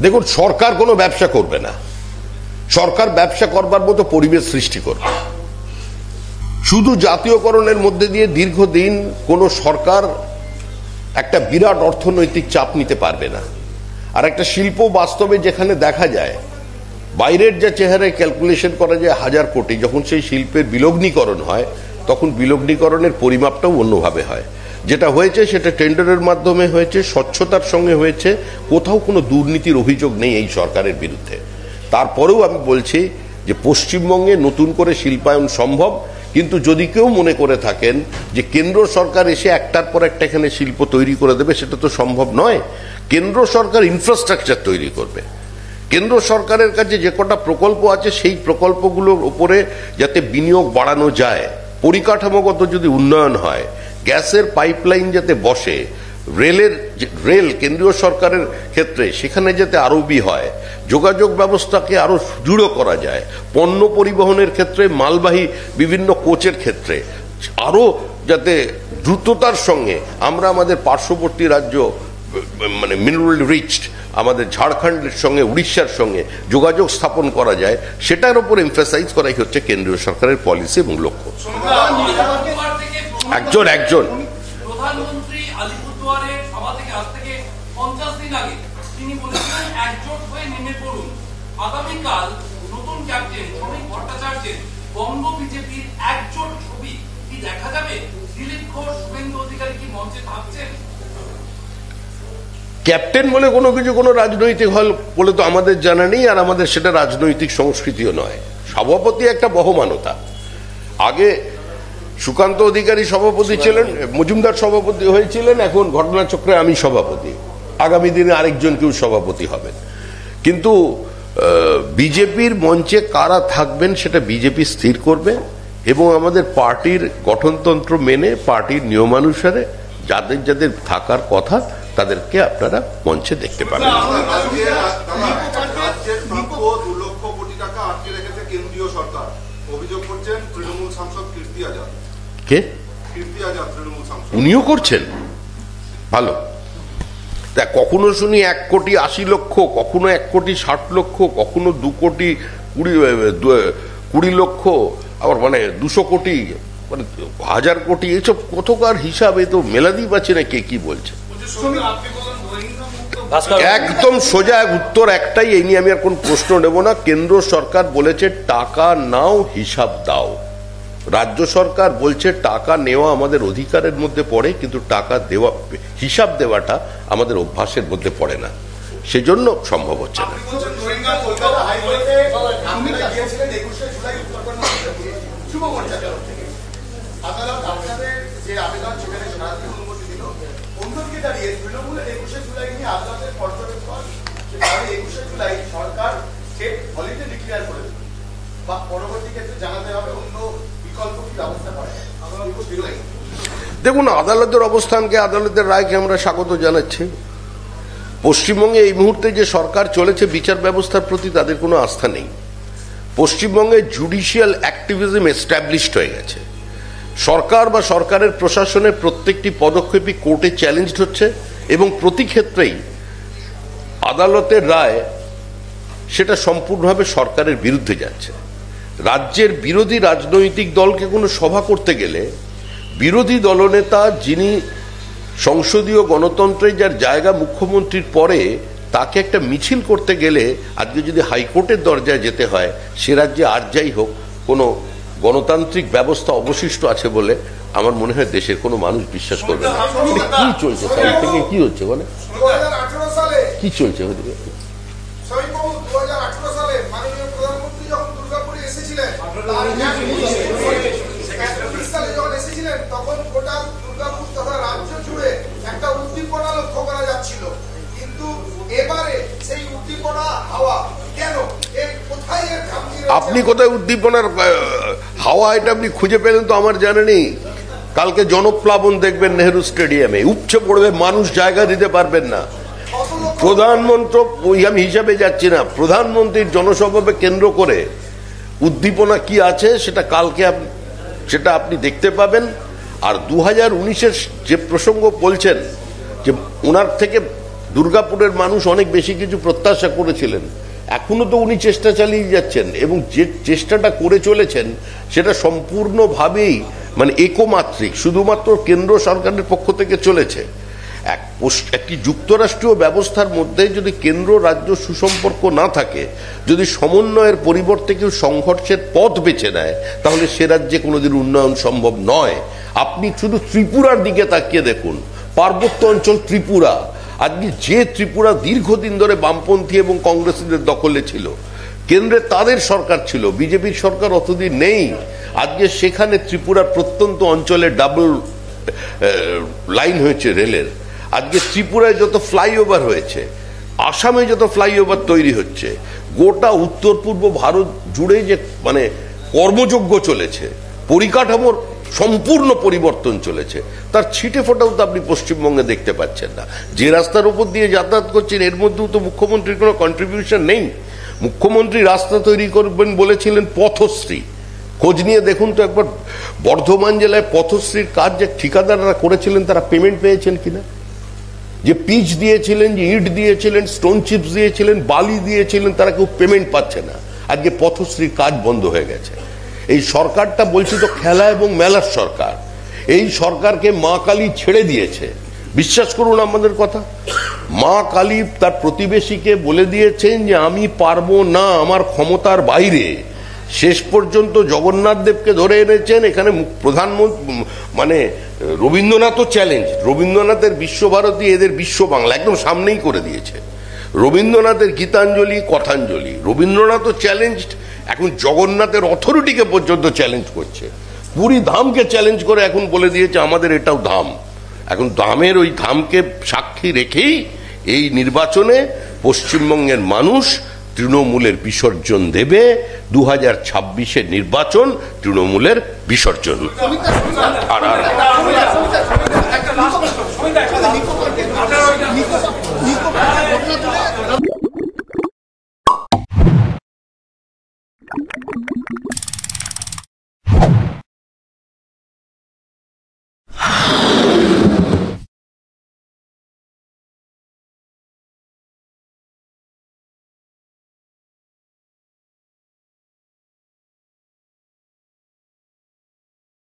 দেখুন, সরকার কোনো ব্যবসা করবে না। সরকার ব্যবসা করবার মতো পরিবেশ সৃষ্টি করবে। শুধু জাতীয়করণের মধ্যে দিয়ে দীর্ঘদিন কোনো সরকার একটা বিরাট অর্থনৈতিক চাপ নিতে পারবে না। আর একটা শিল্প বাস্তবে যেখানে দেখা যায় বাইরের যে চেহারায় ক্যালকুলেশন করা যায় 1000 কোটি, যখন সেই শিল্পের বিলগ্নীকরণ হয় তখন বিলগ্নীকরণের পরিমাপটাও অন্যভাবে হয়। যেটা হয়েছে সেটা টেন্ডারের মাধ্যমে হয়েছে, স্বচ্ছতার সঙ্গে হয়েছে, কোথাও কোনো দুর্নীতির অভিযোগ নেই এই সরকারের বিরুদ্ধে। তারপরেও আমি বলছি যে পশ্চিমবঙ্গে নতুন করে শিল্পায়ন সম্ভব, কিন্তু যদি কেউ মনে করে থাকেন যে কেন্দ্র সরকার এসে একটার পর একটা এখানে শিল্প তৈরি করে দেবে, সেটা তো সম্ভব নয়। কেন্দ্র সরকার ইনফ্রাস্ট্রাকচার তৈরি করবে। কেন্দ্র সরকারের কাছে যে কটা প্রকল্প আছে সেই প্রকল্পগুলোর উপরে যাতে বিনিয়োগ বাড়ানো যায়, পরিকাঠামোগত যদি উন্নয়ন হয়, গ্যাসের পাইপলাইন যাতে বসে, রেল কেন্দ্রীয় সরকারের ক্ষেত্রে সেখানে যাতে আরোপি হয়, যোগাযোগ ব্যবস্থাকে আরো দৃঢ় করা যায়, পণ্য পরিবহনের ক্ষেত্রে মালবাহী বিভিন্ন কোচের ক্ষেত্রে আরো যাতে দ্রুততার সঙ্গে আমরা আমাদের পার্শ্ববর্তী রাজ্য মানে মিনারেল রিচড আমাদের ঝাড়খণ্ডের সঙ্গে উড়িষ্যার সঙ্গে যোগাযোগ স্থাপন করা যায়, সেটার উপর এমফাসাইজ করাই হচ্ছে কেন্দ্রীয় সরকারের পলিসি এবং লক্ষ্য। একজন প্রধানমন্ত্রী আলিপুরদুয়ারের সভা থেকে আজ থেকে 50 দিন আগে তিনি বলেছিলেন একজোট হয়ে নেমে পড়ুন। আগামীকাল নতুন ক্যাপ্টেন শ্রমিক ভট্টাচার্যের বঙ্গ বিজেপির একজোট ছবি কি দেখা যাবে? দিলীপ ঘোষ, শুভেন্দু অধিকারী কি মঞ্চে থাকছেন? ক্যাপ্টেন বলে কোনো কিছু কোনো রাজনৈতিক হল বলে তো আমাদের জানা নেই, আর আমাদের সেটা রাজনৈতিক সংস্কৃতিও নয়। সভাপতি একটা বহমানতা। আগে সুকান্ত অধিকারী সভাপতি ছিলেন, মজুমদার সভাপতি হয়েছিলেন, এখন ঘটনাচক্রে আমি সভাপতি, আগামী দিনে আরেকজন কেউ সভাপতি হবেন। কিন্তু বিজেপির মঞ্চে কারা থাকবেন সেটা বিজেপি স্থির করবে, এবং আমাদের পার্টির গঠনতন্ত্র মেনে পার্টির নিয়মানুসারে যাদের যাদের থাকার কথা তাদেরকে আপনারা মঞ্চে দেখতে পাবেন। কে? উনিও করছেন? ভালো। তা কখনো শুনি 1,80,00,000, কখনো 1,60,00,000, কখনো 2,20,00,000, আবার মানে 200 কোটি, মানে 1000 কোটি, এইসব কতকার হিসাব এ তো মেলাতেই পাচ্ছে না কে কি বলছে। একদম সোজা উত্তর একটাই, এই নিয়ে আমি আর কোন প্রশ্ন নেব না। কেন্দ্র সরকার বলেছে টাকা নাও, হিসাব দাও। রাজ্য সরকার বলছে টাকা নেওয়া আমাদের অধিকারের মধ্যে পড়ে, কিন্তু টাকা দেওয়া, হিসাব দেওয়াটা আমাদের অভ্যাসের মধ্যে পড়ে না, সেজন্য সম্ভব হচ্ছে না। দেখুন, আদালতের অবস্থানকে, আদালতের রায়কে আমরা স্বাগত জানাচ্ছি। পশ্চিমবঙ্গে এই মুহূর্তে যে সরকার চলেছে, বিচার ব্যবস্থার প্রতি তাদের কোনো আস্থা নেই। পশ্চিমবঙ্গে জুডিশিয়াল অ্যাক্টিভিজম এস্টাবলিশড হয়ে গেছে। সরকার বা সরকারের প্রশাসনের প্রত্যেকটি পদক্ষেপই কোর্টে চ্যালেঞ্জড হচ্ছে, এবং প্রতি ক্ষেত্রেই আদালতের রায় সেটা সম্পূর্ণভাবে সরকারের বিরুদ্ধে যাচ্ছে। রাজ্যের বিরোধী রাজনৈতিক দলকে কোনো সভা করতে গেলে বিরোধী দলনেতা যিনি সংসদীয় গণতন্ত্রে যার জায়গা মুখ্যমন্ত্রীর পরে তাকে একটা মিছিল করতে গেলে আজকে যদি হাইকোর্টের দরজায় যেতে হয়, সে রাজ্যে আর যাই হোক কোনো গণতান্ত্রিক ব্যবস্থা অবশিষ্ট আছে বলে আমার মনে হয় দেশের কোনো মানুষ বিশ্বাস করবে না। কি চলছে সাইড থেকে, কি হচ্ছে বলে, 2018 সালে কি চলছে ওদিকে? সৈবাবু 2018 সালে মাননীয় প্রধানমন্ত্রী যখন দুর্গাপুরে এসেছিলেন, তার 20 সালে যখন এসেছিলেন, তখন গোটা দুর্গাপুর তথা রাজ্য জুড়ে একটা উদ্দীপনা লক্ষ্য করা যাচ্ছিল। কিন্তু এবারে সেই উদ্দীপনা হাওয়া কেন? কোথায় এর খামতি রয়েছে? আপনি কোথায় উদ্দীপনার হাওয়া এটা আপনি খুঁজে পেলেন তো আমার জানা নেই। কালকে জনপ্লাবন দেখবেন নেহেরু স্টেডিয়ামে, উপচে পড়বে মানুষ, জায়গা দিতে পারবেন না। প্রধানমন্ত্রী, ওই আমি হিসাবে যাচ্ছি না, প্রধানমন্ত্রীর জনসভাকে কেন্দ্র করে উদ্দীপনা কি আছে সেটা কালকে সেটা আপনি দেখতে পাবেন। আর 2019-এর যে প্রসঙ্গ বলছেন যে ওনার থেকে দুর্গাপুরের মানুষ অনেক বেশি কিছু প্রত্যাশা করেছিলেন, এখনো তো উনি চেষ্টা চালিয়ে যাচ্ছেন এবং যে চেষ্টাটা করে চলেছেন সেটা সম্পূর্ণভাবেই মানে একমাত্রিক, শুধুমাত্র কেন্দ্র সরকারের পক্ষ থেকে চলেছে। একটি যুক্তরাষ্ট্রীয় ব্যবস্থার মধ্যে যদি কেন্দ্র রাজ্য সুসম্পর্ক না থাকে, যদি সমন্বয়ের পরিবর্তে কেউ সংঘর্ষের পথ বেছে নেয়, তাহলে সে রাজ্যে কোনোদিন উন্নয়ন সম্ভব নয়। আপনি শুধু ত্রিপুরার দিকে তাকিয়ে দেখুন, পার্বত্য অঞ্চল ত্রিপুরা, আজকে যে ত্রিপুরা দীর্ঘদিন ধরে বামপন্থী এবং কংগ্রেসীদের দখলে ছিল, কেন্দ্রে তাদের সরকার ছিল, বিজেপির সরকার অতদিন নেই। আজকে সেখানে ত্রিপুরার প্রত্যন্ত অঞ্চলে ডাবল লাইন হয়েছে রেলের। আজকে ত্রিপুরায় যত ফ্লাইওভার হয়েছে, আসামে যত ফ্লাইওভার তৈরি হচ্ছে, গোটা উত্তর পূর্ব ভারত জুড়ে যে মানে কর্মযজ্ঞ চলেছে, পরিকাঠামোর সম্পূর্ণ পরিবর্তন চলেছে, তার ছিটে ফোটাও তো আপনি পশ্চিমবঙ্গে দেখতে পাচ্ছেন না। যে রাস্তার উপর দিয়ে যাতায়াত করছেন এর মধ্যেও তো মুখ্যমন্ত্রীর কোনো কন্ট্রিবিউশন নেই। মুখ্যমন্ত্রী রাস্তা তৈরি করবেন বলেছিলেন পথশ্রী, খোঁজ নিয়ে দেখুন তো একবার বর্ধমান জেলায় পথশ্রীর কাজ যে ঠিকাদাররা করেছিলেন তারা পেমেন্ট পেয়েছেন কিনা? যে পিচ দিয়েছিলেন, যে ইট দিয়েছিলেন, স্টোন চিপস দিয়েছিলেন, বালি দিয়েছিলেন, তারা কেউ পেমেন্ট পাচ্ছে না। আজকে পথশ্রীর কাজ বন্ধ হয়ে গেছে। এই সরকারটা বলছি তো খেলা এবং মেলার সরকার, এই সরকারকে মা কালী ছেড়ে দিয়েছে। বিশ্বাস করুন আমাদের কথা, মা কালী তার প্রতিবেশীকে বলে দিয়েছেন যে আমি পারবো না, আমার ক্ষমতার বাইরে। শেষ পর্যন্ত জগন্নাথ দেবকে ধরে এনেছেন এখানে প্রধানমন্ত্রী, মানে রবীন্দ্রনাথও চ্যালেঞ্জ, রবীন্দ্রনাথের বিশ্বভারতী এদের বিশ্ব বাংলা একদম সামনেই করে দিয়েছে। রবীন্দ্রনাথের গীতাঞ্জলি, কথাঞ্জলি, রবীন্দ্রনাথও চ্যালেঞ্জড, এখন জগন্নাথের অথরিটিকে পর্যন্ত চ্যালেঞ্জ করছে, পুরী ধামকে চ্যালেঞ্জ করে এখন বলে দিয়েছে আমাদের এটাও ধাম। এখন ধামের ওই ধামকে সাক্ষী রেখেই এই নির্বাচনে পশ্চিমবঙ্গের মানুষ তৃণমূলের বিসর্জন দেবে। 2026-এর নির্বাচন তৃণমূলের বিসর্জন। আর